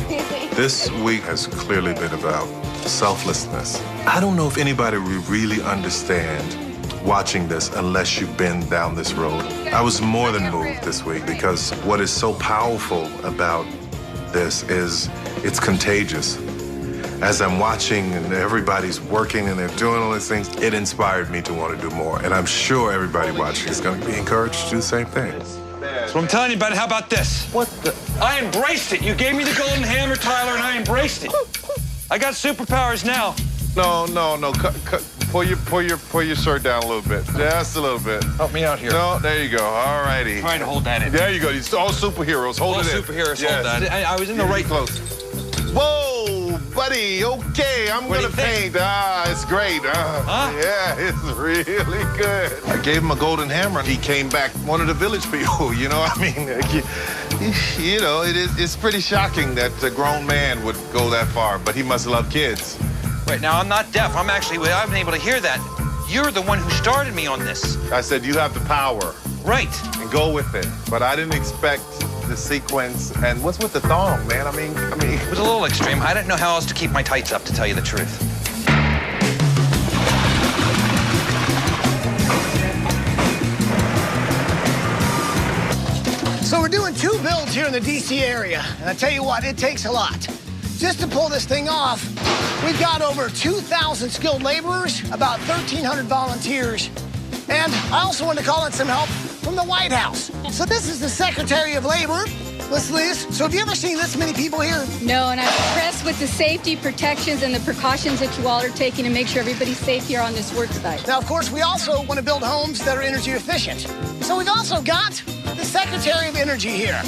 This week has clearly been about selflessness. I don't know if anybody will really understand watching this unless you've been down this road. I was more than moved this week because what is so powerful about this is it's contagious. As I'm watching and everybody's working and they're doing all these things, it inspired me to want to do more. And I'm sure everybody watching is going to be encouraged to do the same thing.
So I'm telling you about it. How about this?
What the?
I embraced it. You gave me the golden hammer, Tyler, and I embraced it. I got superpowers now.
No. Pull your shirt down a little bit. Just a little bit.
Help me out here.
No, there you go. All righty.
Trying to hold that in.
There you go. It's all superheroes. Hold it in.
All superheroes hold that. I was in the right
close. Whoa, buddy. Okay, I'm going to paint. It's great. Yeah, it's really good. I gave him a golden hammer. He came back one of the village people, you know? I mean, you know, it's pretty shocking that a grown man would go that far, but he must love kids.
Right, now I'm not deaf. I've been able to hear that. You're the one who started me on this.
I said you have the power.
Right.
And go with it. But I didn't expect the sequence. And what's with the thong, man? I mean.
It was a little extreme. I didn't know how else to keep my tights up, to tell you the truth.
So we're doing 2 builds here in the D.C. area. And I tell you what, it takes a lot. Just to pull this thing off, we've got over 2,000 skilled laborers, about 1,300 volunteers, and I also want to call in some help from the White House. So this is the Secretary of Labor, Miss Liz. So have you ever seen this many people here?
No, and I'm impressed with the safety protections and the precautions that you all are taking to make sure everybody's safe here on this work site.
Now, of course, we also want to build homes that are energy efficient. So we've also got the Secretary of Energy here,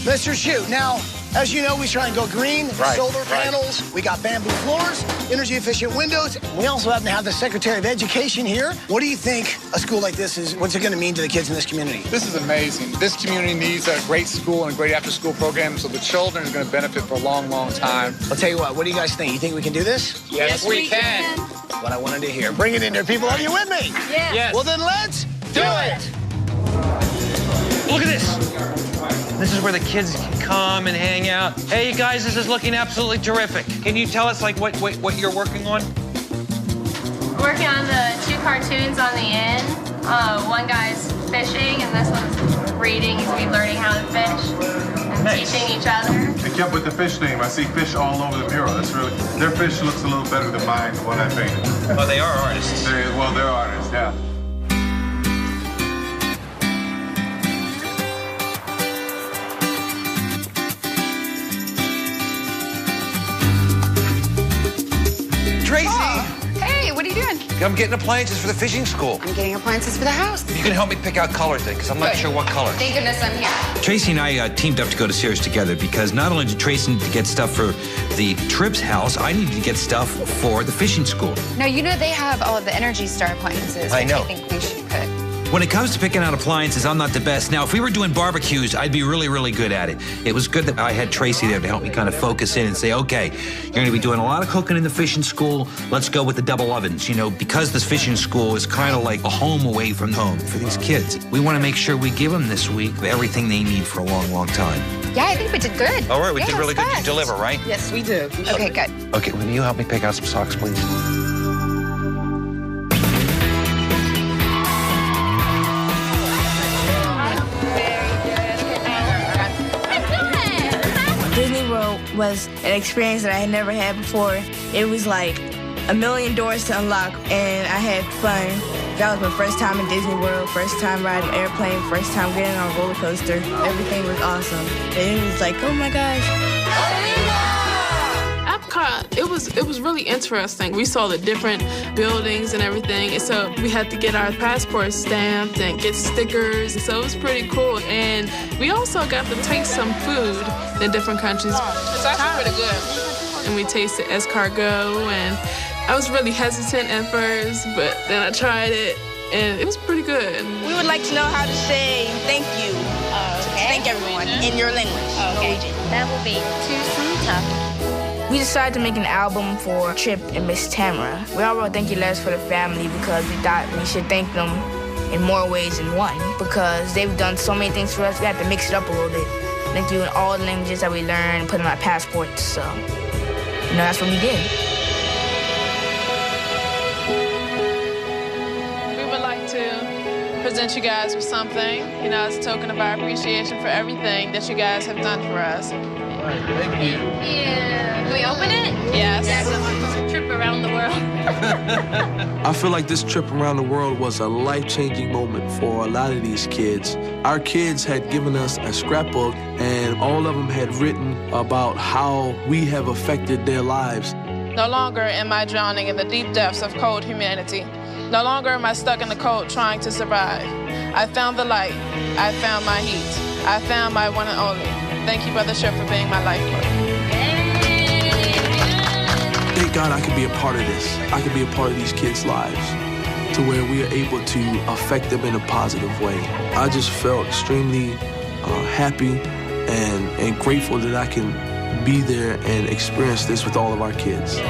Mr. Shute. Now, as you know, we try and go green, solar panels. We got bamboo floors, energy-efficient windows. We also happen to have the Secretary of Education here. What do you think a school like this is? What's it going to mean to the kids in this community?
This is amazing. This community needs a great school and a great after-school program, so the children are going to benefit for a long, long time.
I'll tell you what do you guys think? You think we can do this?
Yes, we can.
What I wanted to hear. Bring it in there, people. Are you with me?
Yes.
Well, then let's do it.
Look at this. This is where the kids can come and hang out. Hey, you guys, this is looking absolutely terrific. Can you tell us, like, what you're working on?
Working on the 2 cartoons on the end.
One guy's fishing, and this one's reading. He's gonna be learning how to fish and teaching each other.
It kept with the fish name. I see fish all over the mural. It's really, their fish looks a little better than mine, the one I painted.
Well, they are artists.
They're artists, yeah.
Tracy!
Hey, what are you doing?
I'm getting appliances for the fishing school.
I'm getting appliances for the house.
You can help me pick out colors then, because I'm not sure what color.
Thank goodness I'm here.
Tracy and I teamed up to go to Sears together because not only did Tracy need to get stuff for the Tripp's house, I needed to get stuff for the fishing school.
No, you know they have all of the Energy Star appliances.
I know.
I think we should put.
When it comes to picking out appliances, I'm not the best. Now, if we were doing barbecues, I'd be really, really good at it. It was good that I had Tracy there to help me kind of focus in and say, okay, you're going to be doing a lot of cooking in the fishing school. Let's go with the double ovens. You know, because this fishing school is kind of like a home away from home for these kids. We want to make sure we give them this week everything they need for a long, long time.
Yeah, I think we did good.
All right, we
Yeah,
did really
it was
good. You
fast.
deliver, right?
Yes, we do.
Okay, good.
Okay, will you help me pick out some socks, please?
Disney World was an experience that I had never had before. It was like a million doors to unlock, and I had fun. That was my first time in Disney World, first time riding an airplane, first time getting on a roller coaster. Everything was awesome. And it was like, oh my gosh.
Epcot, it was really interesting. We saw the different buildings and everything, and so we had to get our passports stamped and get stickers, so it was pretty cool. And we also got to taste some food in different countries. It's actually pretty good. And we tasted escargot, and I was really hesitant at first, but then I tried it, and it was pretty good.
We would like to know how to say thank you. Thank everyone in your language.
Okay, that will be tough.
We decided to make an album for Tripp and Miss Tamara. We all wrote thank you letters for the family because we thought we should thank them in more ways than one because they've done so many things for us. We had to mix it up a little bit. Thank you in all the languages that we learned and put in our passports. So, that's what we did.
We would like to present you guys with something, as a token of our appreciation for everything that you guys have done for us.
Thank you.
Can we open it?
Yes.
Yeah, trip around the world.
I feel like this trip around the world was a life-changing moment for a lot of these kids. Our kids had given us a scrapbook, and all of them had written about how we have affected their lives.
No longer am I drowning in the deep depths of cold humanity. No longer am I stuck in the cold trying to survive. I found the light. I found my heat. I found my one and only. Thank you, Brother Tripp, for being my lifeboat.
Thank God I could be a part of this. I could be a part of these kids' lives to where we are able to affect them in a positive way. I just felt extremely happy and grateful that I can be there and experience this with all of our kids.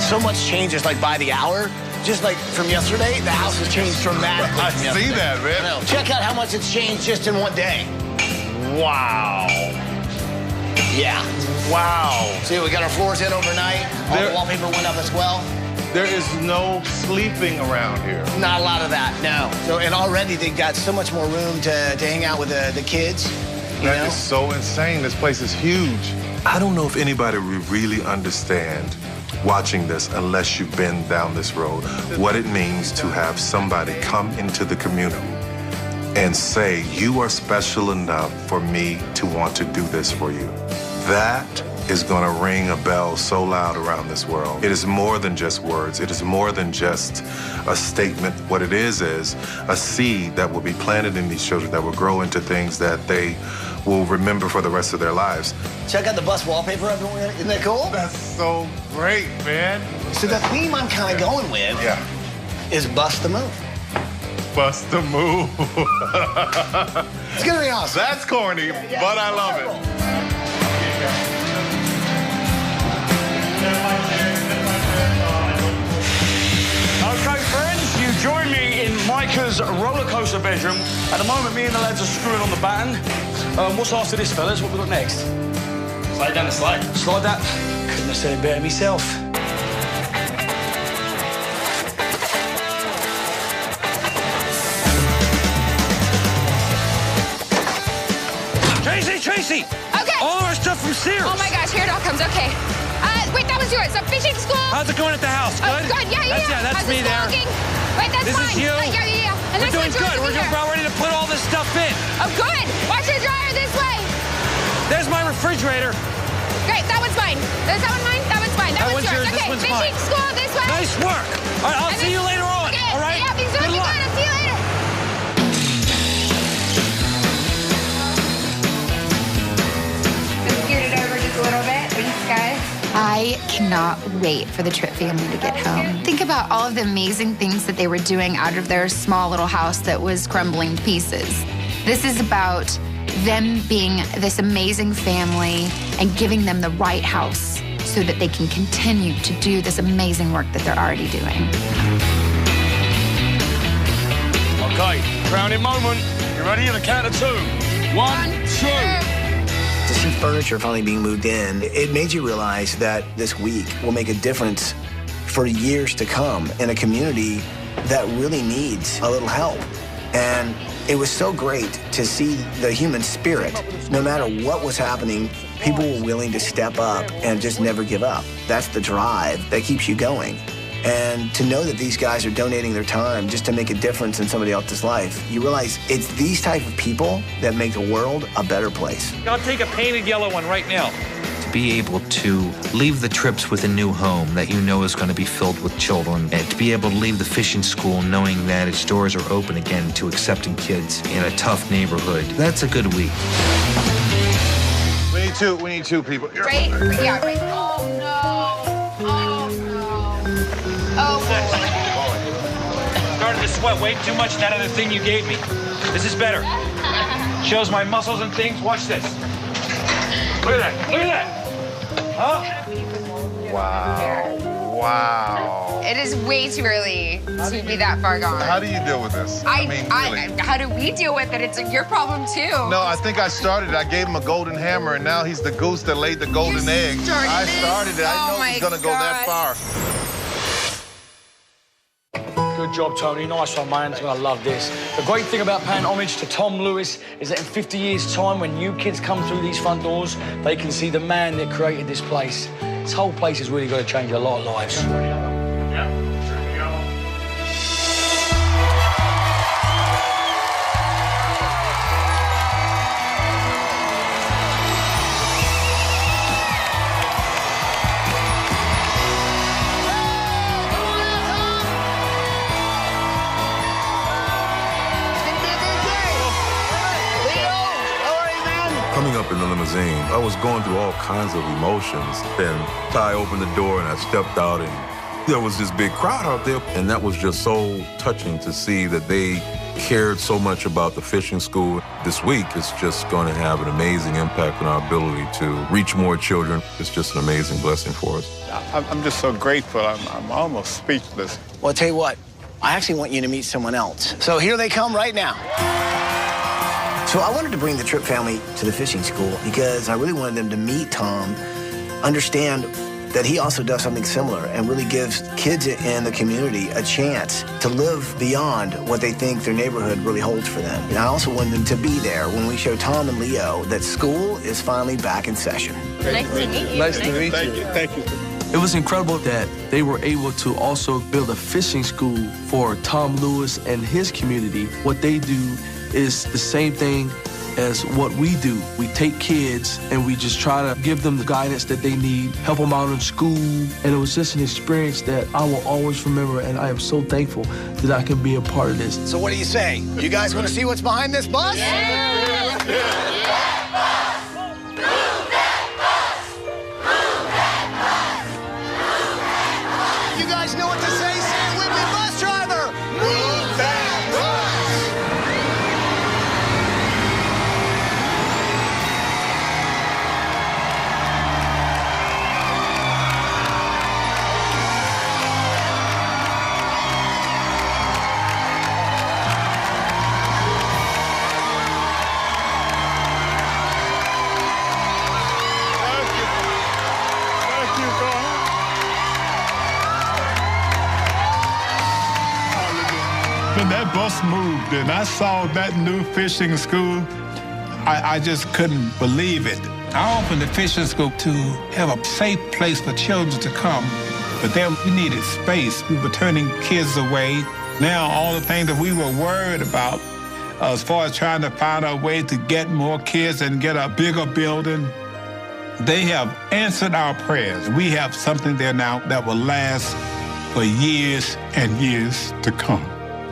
So much changes like by the hour. Just like from yesterday, the house has changed dramatically.
I
from
see
yesterday.
that, man.
I know. Check out how much it's changed just in one day. Wow. Yeah. Wow. See, we got our floors in overnight. All the wallpaper went up as well.
There is no sleeping around here.
Not a lot of that, no. So, and already they got so much more room to hang out with the kids.
That is so insane. This place is huge. I don't know if anybody will really understand watching this unless you've been down this road, what it means to have somebody come into the community and say, you are special enough for me to want to do this for you. That is gonna ring a bell so loud around this world. It is more than just words. It is more than just a statement. What it is a seed that will be planted in these children that will grow into things that they will remember for the rest of their lives.
Check out the bus wallpaper, everyone. Isn't that cool?
That's so great, man.
So the theme I'm kind of going with is bust the move.
Bust the move.
It's gonna be awesome.
That's corny, but I love it.
Okay, friends, you join me in Micah's roller coaster coaster bedroom. At the moment, me and the lads are screwing on the batten. What's after this, fellas? What we got next?
Slide down the slide.
Slide that. Couldn't have said it better myself.
Tracy!
Okay.
All of our stuff from Sears.
Oh my gosh, here it all comes. Okay. Wait, that was yours. So fishing school.
How's it going at the house? Good?
Good. Yeah.
That's me there.
Looking? Wait, that's
this
mine.
This is you.
Yeah. And
we're doing good. We're about ready to put all this stuff in.
Oh, good. Wash your dryer this way.
There's my refrigerator.
Great. That one's mine. Is that one mine? That one's mine. That one's yours. Okay.
This one's
fishing
mine.
School this way.
Nice work. All right, I'll see you later on.
Okay.
All right.
Yeah, things are looking good. I'll see you later. I cannot wait for the Tripp family to get home. Think about all of the amazing things that they were doing out of their small little house that was crumbling to pieces. This is about them being this amazing family and giving them the right house so that they can continue to do this amazing work that they're already doing.
Okay, crowning moment. You ready? On the count of 2. 1, 2.
To see furniture finally being moved in, it made you realize that this week will make a difference for years to come in a community that really needs a little help. And it was so great to see the human spirit. No matter what was happening, people were willing to step up and just never give up. That's the drive that keeps you going. And to know that these guys are donating their time just to make a difference in somebody else's life, you realize it's these type of people that make the world a better place.
I'll take a painted yellow one right now. To be able to leave the Tripps with a new home that you know is going to be filled with children, and to be able to leave the fishing school knowing that its doors are open again to accepting kids in a tough neighborhood, that's a good week.
We need two people. Here.
Right? Yeah, right. Oh, no. Oh, boy.
Started to sweat way too much that other thing you gave me. This is better. Shows my muscles and things. Watch this. Look at that. Look at that. Huh?
Wow.
It is way too early to be that far gone.
How do you deal with this? Really.
How do we deal with it? It's your problem, too.
No, I think I started it. I gave him a golden hammer, and now he's the goose that laid the golden egg. I started it. I didn't know it was going to go that far.
Good job, Tony. Nice one, man. He's going to love this. The great thing about paying homage to Tom Lewis is that in 50 years' time, when new kids come through these front doors, they can see the man that created this place. This whole place has really got to change a lot of lives.
Coming up in the limousine, I was going through all kinds of emotions. Then Ty opened the door and I stepped out and there was this big crowd out there. And that was just so touching to see that they cared so much about the fishing school. This week is just going to have an amazing impact on our ability to reach more children. It's just an amazing blessing for us.
I'm just so grateful. I'm almost speechless.
Well, I'll tell you what, I actually want you to meet someone else. So here they come right now. So I wanted to bring the Tripp family to the fishing school because I really wanted them to meet Tom, understand that he also does something similar and really gives kids in the community a chance to live beyond what they think their neighborhood really holds for them. And I also wanted them to be there when we show Tom and Leo that school is finally back in session.
Nice to meet you. Nice to meet you.
Thank you.
It was incredible that they were able to also build a fishing school for Tom Lewis and his community. What they do is the same thing as what we do. We take kids and we just try to give them the guidance that they need, help them out in school. And it was just an experience that I will always remember, and I am so thankful that I can be a part of this.
So what do you say? You guys want to see what's behind this bus? You guys know what to say? Say it with me, bus driver! Move that bus!
When that bus moved and I saw that new fishing school, I just couldn't believe it. I opened the fishing school to have a safe place for children to come, but then we needed space. We were turning kids away. Now all the things that we were worried about as far as trying to find a way to get more kids and get a bigger building, they have answered our prayers. We have something there now that will last for years and years to come.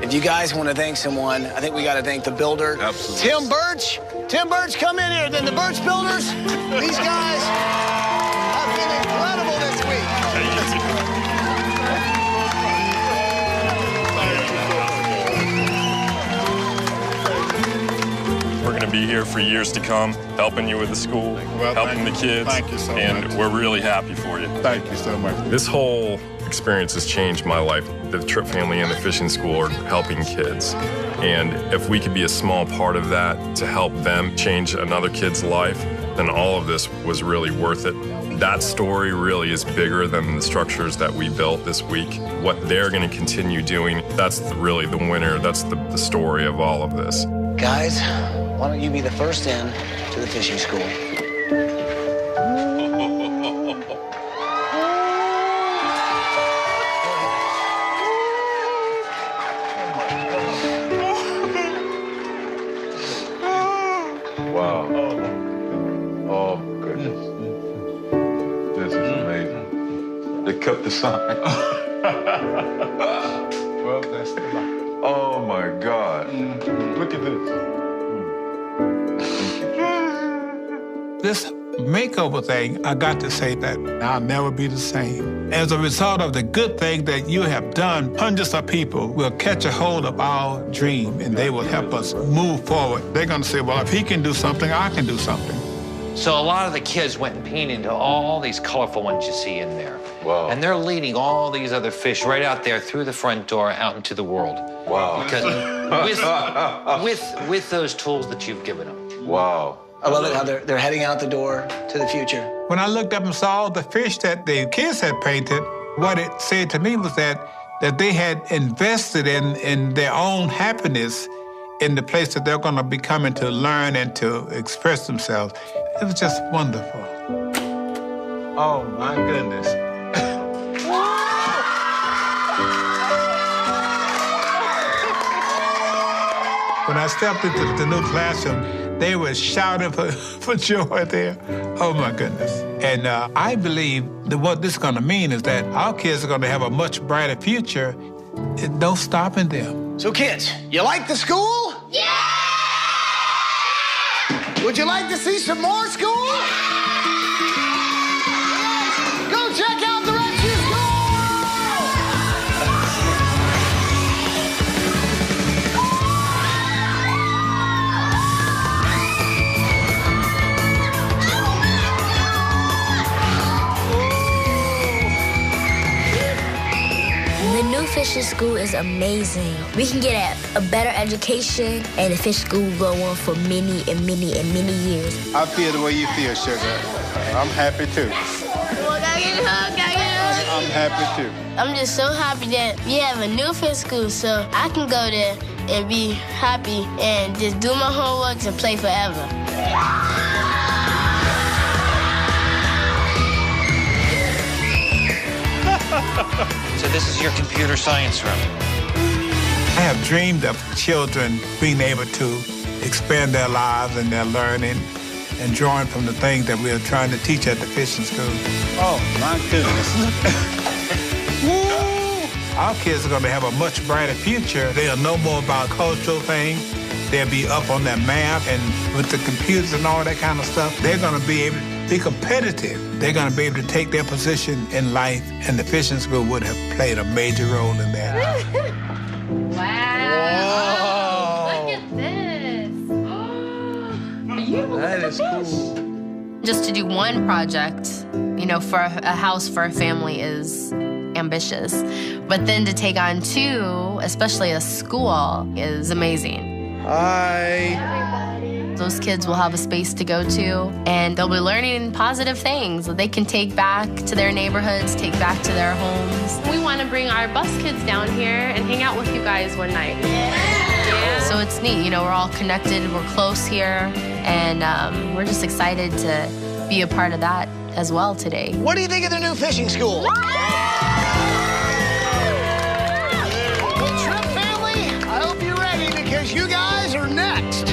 If you guys want to thank someone, I think we got to thank the builder.
Absolutely.
Tim Birch. Tim Birch, come in here. Then the Birch Builders. These guys have been incredible this week.
We're going to be here for years to come, helping you with the school, helping the kids. Thank you so much. And we're really happy for you.
Thank you so much.
This whole experience has changed my life. The Tripp family and the fishing school are helping kids. And if we could be a small part of that to help them change another kid's life, then all of this was really worth it. That story really is bigger than the structures that we built this week. What they're going to continue doing, that's really the winner. That's the story of all of this.
Guys, why don't you be the first in to the fishing school?
Wow. Oh, goodness. This is amazing. They kept the sign. Well, that's the line. Oh, my God. Look at this.
This makeover thing, I got to say that I'll never be the same. As a result of the good thing that you have done, hundreds of people will catch a hold of our dream and they will help us move forward. They're going to say, well, if he can do something, I can do something.
So a lot of the kids went and painted all these colorful ones you see in there.
Wow.
And they're leading all these other fish right out there through the front door out into the world.
Wow.
Because with those tools that you've given them.
Wow.
I love it how they're heading out the door to the future.
When I looked up and saw all the fish that the kids had painted, what it said to me was that they had invested in their own happiness in the place that they're going to be coming to learn and to express themselves. It was just wonderful. Oh, my goodness. When I stepped into the new classroom, they were shouting for joy there. Oh, my goodness. And I believe that what this is going to mean is that our kids are going to have a much brighter future. No stopping them.
So, kids, you like the school?
Yeah!
Would you like to see some more school? Go check out the rest of your school!
The new fishing school is amazing. We can get a better education, and the fish school will go on for many and many and many years.
I feel the way you feel, Sugar. I'm happy too.
Well, gotta get a hug, gotta get a hug.
I'm happy too.
I'm just so happy that we have a new fish school, so I can go there and be happy and just do my homework and play forever.
So this is your computer science room.
I have dreamed of children being able to expand their lives and their learning and drawing from the things that we are trying to teach at the fishing school. Oh, my goodness. Woo! Our kids are going to have a much brighter future. They'll know more about cultural things. They'll be up on their math and with the computers and all that kind of stuff. They're going to be able to be competitive. They're going to be able to take their position in life, and the fishing school would have played a major role in that.
Wow. Look at this.
That is cool.
Just to do one project, you know, for a house for a family is ambitious. But then to take on two, especially a school, is amazing.
Hi.
Those kids will have a space to go to, and they'll be learning positive things that they can take back to their neighborhoods, take back to their homes.
We want to
to bring our bus kids down here and hang out with you guys one night. Yeah. So it's neat, you know, we're all connected, we're close here, and we're just excited to be a part of that as well today.
What do you think of the new fishing school? Well, Tripp family, I hope you're ready because you guys are next.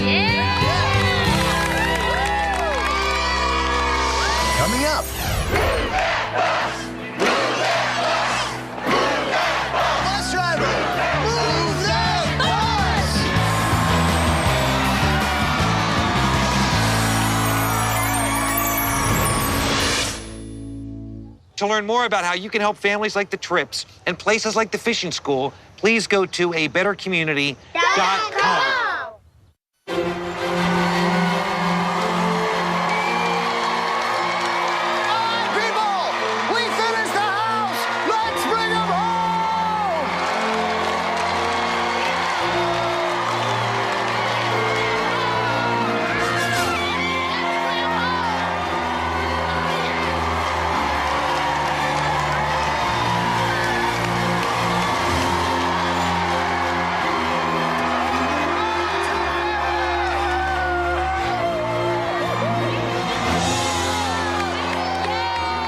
Coming up. Bus driver, move that bus!
To learn more about how you can help families like the Tripps and places like the fishing school, please go to abettercommunity.com.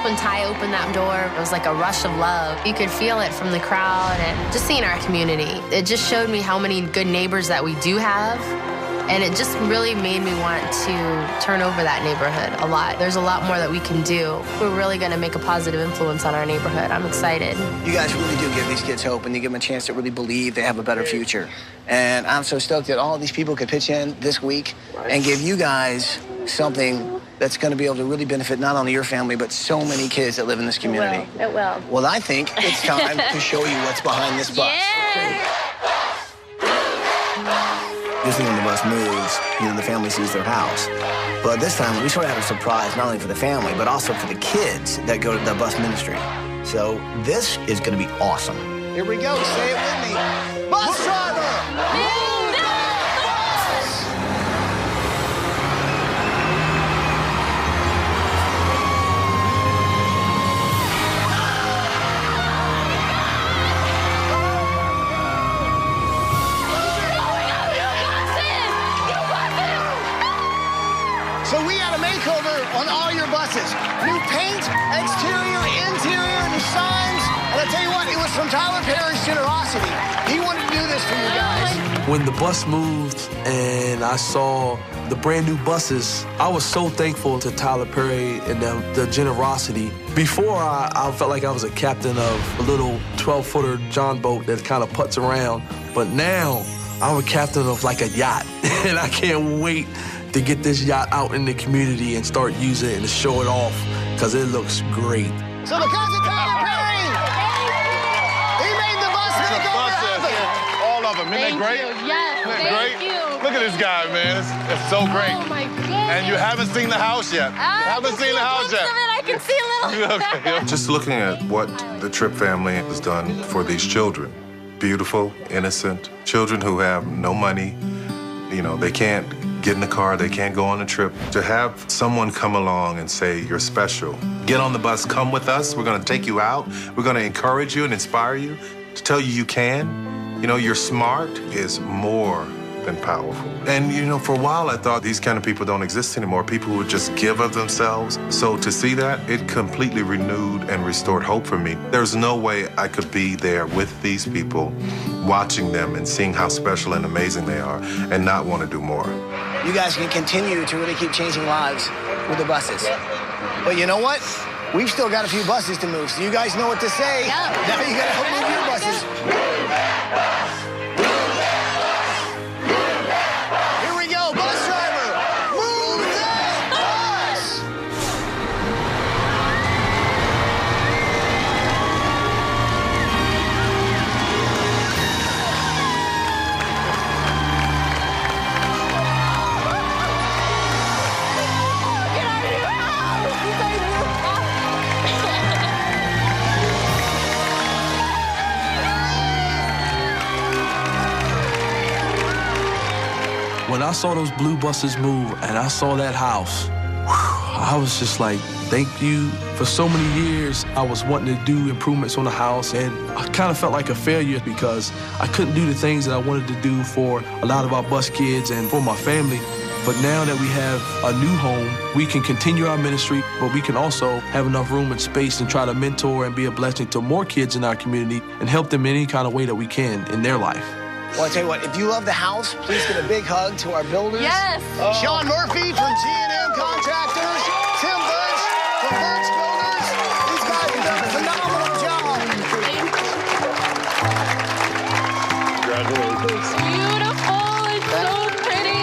When Ty opened that door, it was like a rush of love. You could feel it from the crowd and just seeing our community. It just showed me how many good neighbors that we do have. And it just really made me want to turn over that neighborhood a lot. There's a lot more that we can do. We're really going to make a positive influence on our neighborhood. I'm excited.
You guys really do give these kids hope, and you give them a chance to really believe they have a better future. And I'm so stoked that all these people could pitch in this week and give you guys something that's going to be able to really benefit not only your family, but so many kids that live in this community.
It will.
Well, I think it's time to show you what's behind this bus. Usually when the bus moves, you know, the family sees their house. But this time, we sort of have a surprise, not only for the family, but also for the kids that go to the bus ministry. So this is going to be awesome. Here we go. Say it with me. Bus driver! Move that bus! So we had a makeover on all your buses. New paint, exterior, interior, new signs. And I tell you what, it was from Tyler Perry's generosity. He wanted to do this for you guys.
When the bus moved and I saw the brand new buses, I was so thankful to Tyler Perry and the generosity. Before, I felt like I was a captain of a little 12-footer John boat that kind of putts around. But now, I'm a captain of like a yacht. And I can't wait to get this yacht out in the community and start using it and show it off, because it looks great.
So because of Tyler Perry, he made the bus makeover happen.
All of them. Isn't that great?
Yes,
Isn't that
thank
great?
you.
Look at this guy, man. It's so great.
Oh, my goodness.
And you haven't seen the house yet.
I can see a little.
Okay.
Just looking at what the Tripp family has done for these children. Beautiful, innocent, children who have no money. You know, they can't get in the car, they can't go on a trip. To have someone come along and say, you're special. Get on the bus, come with us. We're gonna take you out. We're gonna encourage you and inspire you to tell you can. You know, you're smart is more than powerful. And, you know, for a while I thought these kind of people don't exist anymore. People who would just give of themselves. So to see that, it completely renewed and restored hope for me. There's no way I could be there with these people, watching them and seeing how special and amazing they are, and not want to do more.
You guys can continue to really keep changing lives with the buses. But you know what? We've still got a few buses to move, so you guys know what to say. Now you gotta help move your buses. Here we go, bus driver, move that bus!
When I saw those blue buses move and I saw that house, I was just like Thank you. For so many years, I was wanting to do improvements on the house, and I kind of felt like a failure because I couldn't do the things that I wanted to do for a lot of our bus kids and for my family. But now that we have a new home, we can continue our ministry, but we can also have enough room and space and try to mentor and be a blessing to more kids in our community and help them in any kind of way that we can in their life.
Well, I tell you what, if you love the house, please get a big hug to our builders.
Yes.
Sean Murphy from G&M Contractors, Tim Birch from Birch Builders. These guys have done a phenomenal job.
Congratulations. It's beautiful. It's so pretty.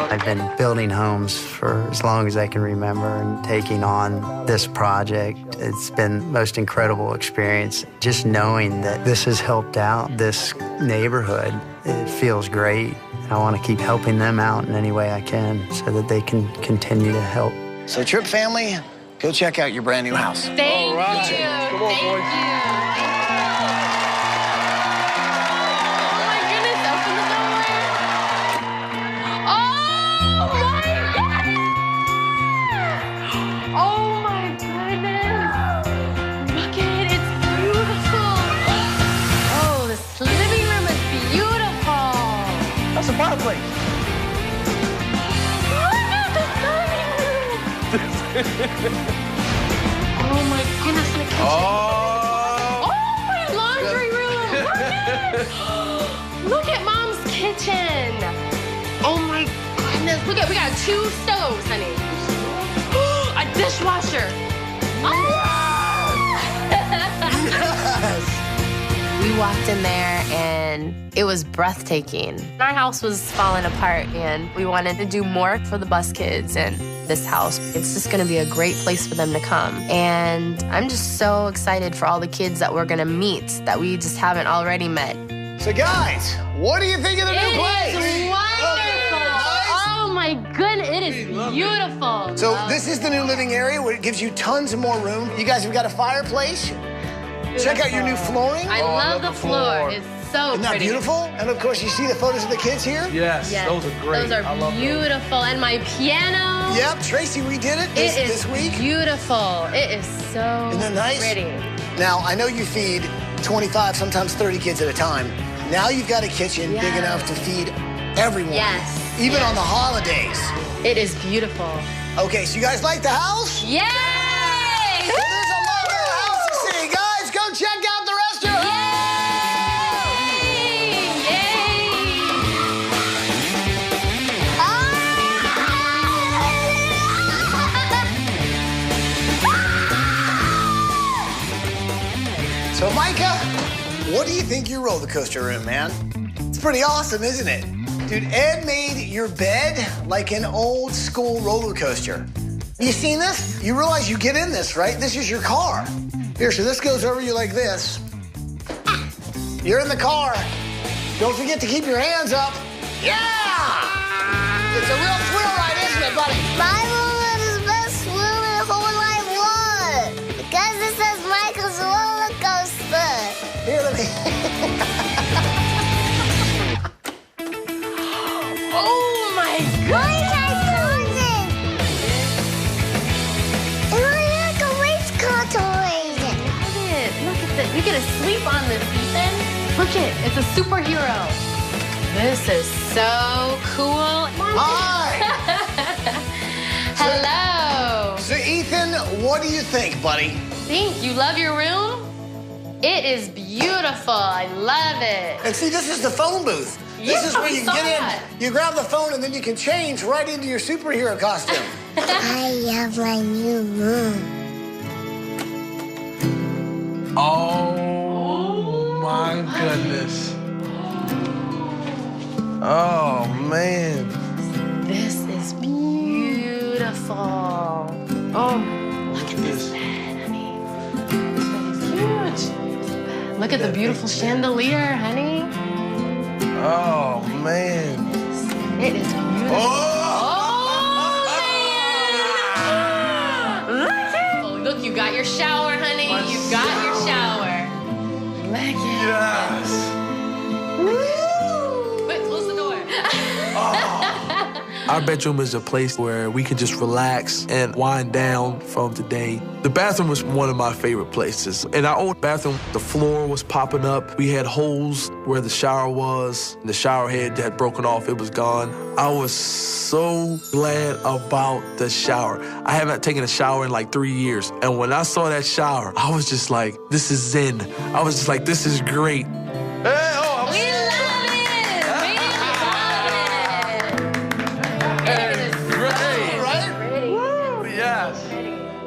I've been building homes for as long as I can remember and taking on this project. It's been the most incredible experience. Just knowing that this has helped out this neighborhood, it feels great. I want to keep helping them out in any way I can so that they can continue to help.
So Tripp family, go check out your brand new house.
Thank you.
Come on, boys.
That's a fireplace.
Oh my goodness, the kitchen. Oh, my laundry room. Look at Mom's kitchen. Oh my goodness. Look at, we got 2 stoves, honey. A dishwasher.
Yes.
We walked in there and it was breathtaking. Our house was falling apart and we wanted to do more for the bus kids and this house. It's just gonna be a great place for them to come. And I'm just so excited for all the kids that we're gonna meet that we just haven't already met.
So guys, what do you think of the new place?
It is wonderful. Oh my goodness, it is beautiful.
So this is the new living area where it gives you tons more room. You guys have got a fireplace. Check out your new flooring.
I love the floor. It's so
Isn't that
pretty.
beautiful? And of course, you see the photos of the kids here?
Yes, those are great.
Those are beautiful. And my piano.
Yep, Tracy redid it this week.
Beautiful. It is so
Isn't that nice?
pretty.
Now, I know you feed 25, sometimes 30 kids at a time. Now you've got a kitchen big enough to feed everyone.
Yes.
Even on the holidays.
It is beautiful.
Okay, so you guys like the house?
Yay!
Well, there's a lot more house to see. Guys, go check out the rest of your So, Micah, what do you think of your roller coaster room, man? It's pretty awesome, isn't it? Dude, Ed made your bed like an old school roller coaster. You seen this? You realize you get in this, right? This is your car. Here, so this goes over you like this. You're in the car. Don't forget to keep your hands up. Yeah! It's a real thrill ride, isn't it, buddy?
My room is the best room in the whole wide world because it says Michael's roller coaster.
Here, let me.
Oh my God! You get to sleep on this, Ethan. Look it, it's a superhero. This is so cool.
Hi!
Hello.
So, Ethan, what do you think, buddy?
Think you love your room? It is beautiful. I love it.
And see, this is the phone booth. This is where you
I saw
get
that.
in, you grab the phone, and then you can change right into your superhero costume.
I love my new room.
Oh my goodness. Oh man.
This is beautiful. Oh, look at this bed, honey. This bed is huge. Look at the beautiful chandelier, honey.
Oh man.
It is beautiful. Oh, look, you got your shower, honey. You got your shower. Look at
Yes.
Wait, close the door.
Our bedroom is a place where we can just relax and wind down from the day. The bathroom was one of my favorite places. In our old bathroom, the floor was popping up. We had holes where the shower was. The shower head had broken off. It was gone. I was so glad about the shower. I haven't taken a shower in like 3 years. And when I saw that shower, I was just like, this is zen. I was just like, this is great. Hey, oh,
We love it!
Yes.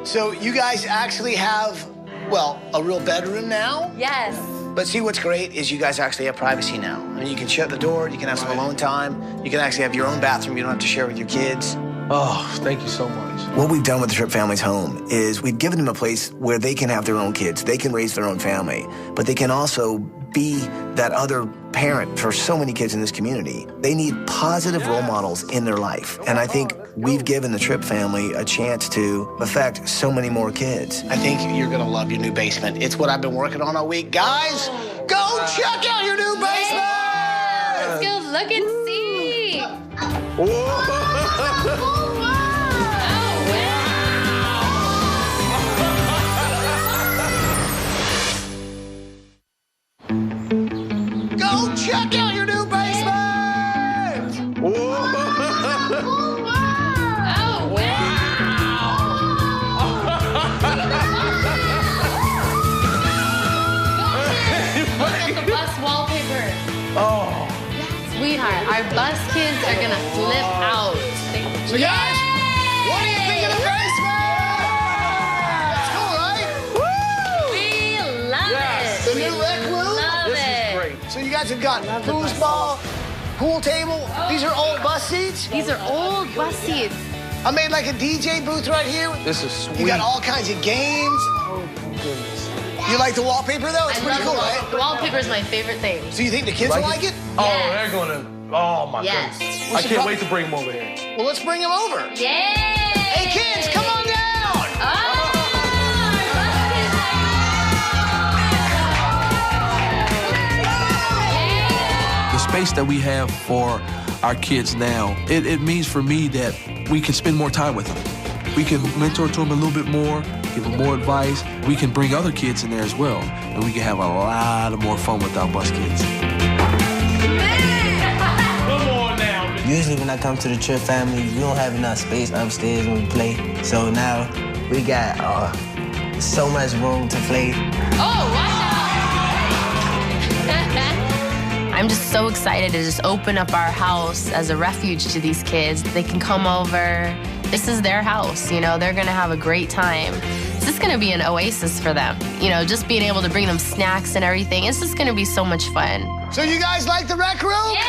So you guys actually have, well, a real bedroom now?
Yes.
But see, what's great is you guys actually have privacy now. I mean, you can shut the door, you can have some alone time, you can actually have your own bathroom, you don't have to share with your kids.
Oh, thank you so much.
What we've done with the Tripp family's home is we've given them a place where they can have their own kids, they can raise their own family, but they can also be that other parent for so many kids in this community. They need positive role models in their life. And I think we've given the Tripp family a chance to affect so many more kids. I think you're gonna love your new basement. It's what I've been working on all week. Guys, go check out your new basement!
Let's go look and see.
Go check out your new basement!
Look at the bus wallpaper.
Oh.
Sweetheart, our bus kids are gonna flip out.
So guys, what do you think of the basement? It's cool, right?
We love it.
The new rec room?
Love it.
Great.
So you guys have got foosball, pool table. These are old bus seats.
These are old bus seats.
I made like a DJ booth right here.
This is sweet.
You got all kinds of games.
Oh, my goodness.
You like the wallpaper though? It's pretty cool, right?
The wallpaper is my favorite thing.
So you think the kids will like it?
Oh,
Yes.
they're gonna. Oh, my
Yes.
goodness. I can't wait to bring them over here.
Well, let's bring them over.
Yay!
Hey kids, come on down.
The space that we have for our kids now, it means for me that we can spend more time with them. We can mentor to them a little bit more, give them more advice. We can bring other kids in there as well, and we can have a lot of more fun with our bus kids.
Usually when I come to the Tripp family, we don't have enough space upstairs when we play. So now we got so much room to play.
Oh, watch out! I'm just so excited to just open up our house as a refuge to these kids. They can come over. This is their house, you know, they're gonna have a great time. It's just gonna be an oasis for them. You know, just being able to bring them snacks and everything. It's just gonna be so much fun.
So you guys like the rec room?
Yeah!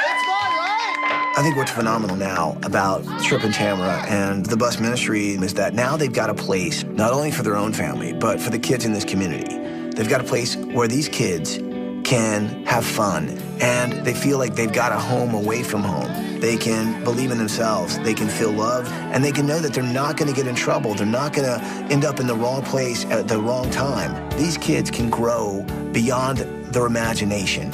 It's fun, right? I think what's phenomenal now about Tripp and Tamara and the bus ministry is that now they've got a place, not only for their own family, but for the kids in this community. They've got a place where these kids can have fun and they feel like they've got a home away from home. They can believe in themselves, they can feel loved, and they can know that they're not gonna get in trouble. They're not gonna end up in the wrong place at the wrong time. These kids can grow beyond their imagination,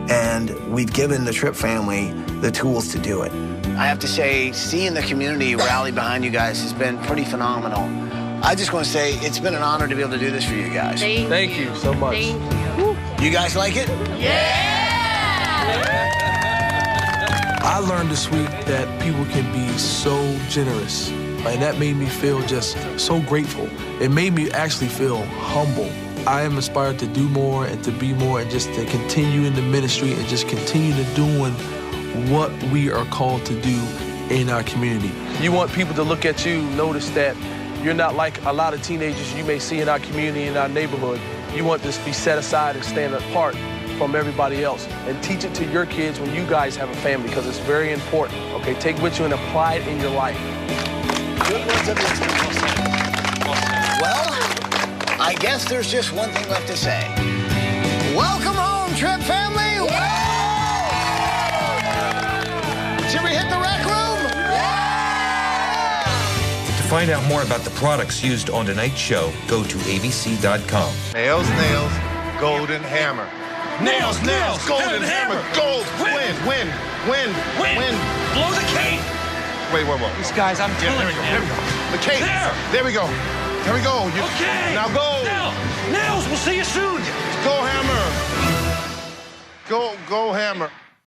and we've given the Tripp family the tools to do it. I have to say, seeing the community rally behind you guys has been pretty phenomenal. I just want to say it's been an honor to be able to do this for you guys.
Thank you so much.
Thank you.
You guys like it?
Yeah!
I learned this week that people can be so generous, and that made me feel just so grateful. It made me actually feel humble. I am inspired to do more and to be more and just to continue in the ministry and just continue to doing what we are called to do in our community. You want people to look at you, notice that you're not like a lot of teenagers you may see in our community, in our neighborhood. You want this to be set aside and stand apart from everybody else, and teach it to your kids when you guys have a family, because it's very important. Okay, take with you and apply it in your life.
Good words of wisdom. Well, I guess there's just one thing left to say. Welcome home, Tripp family. Should we hit the rec room?
To find out more about the products used on tonight's show, go to abc.com.
Nails, golden hammer.
Nails,
golden hammer, gold, win. Wind.
Blow the cape.
Wait.
These guys, I'm telling you,
There we go. The cape. There we go. There we go.
Okay.
Now go.
Nels, we'll see you soon.
Go Hammer. Go Hammer.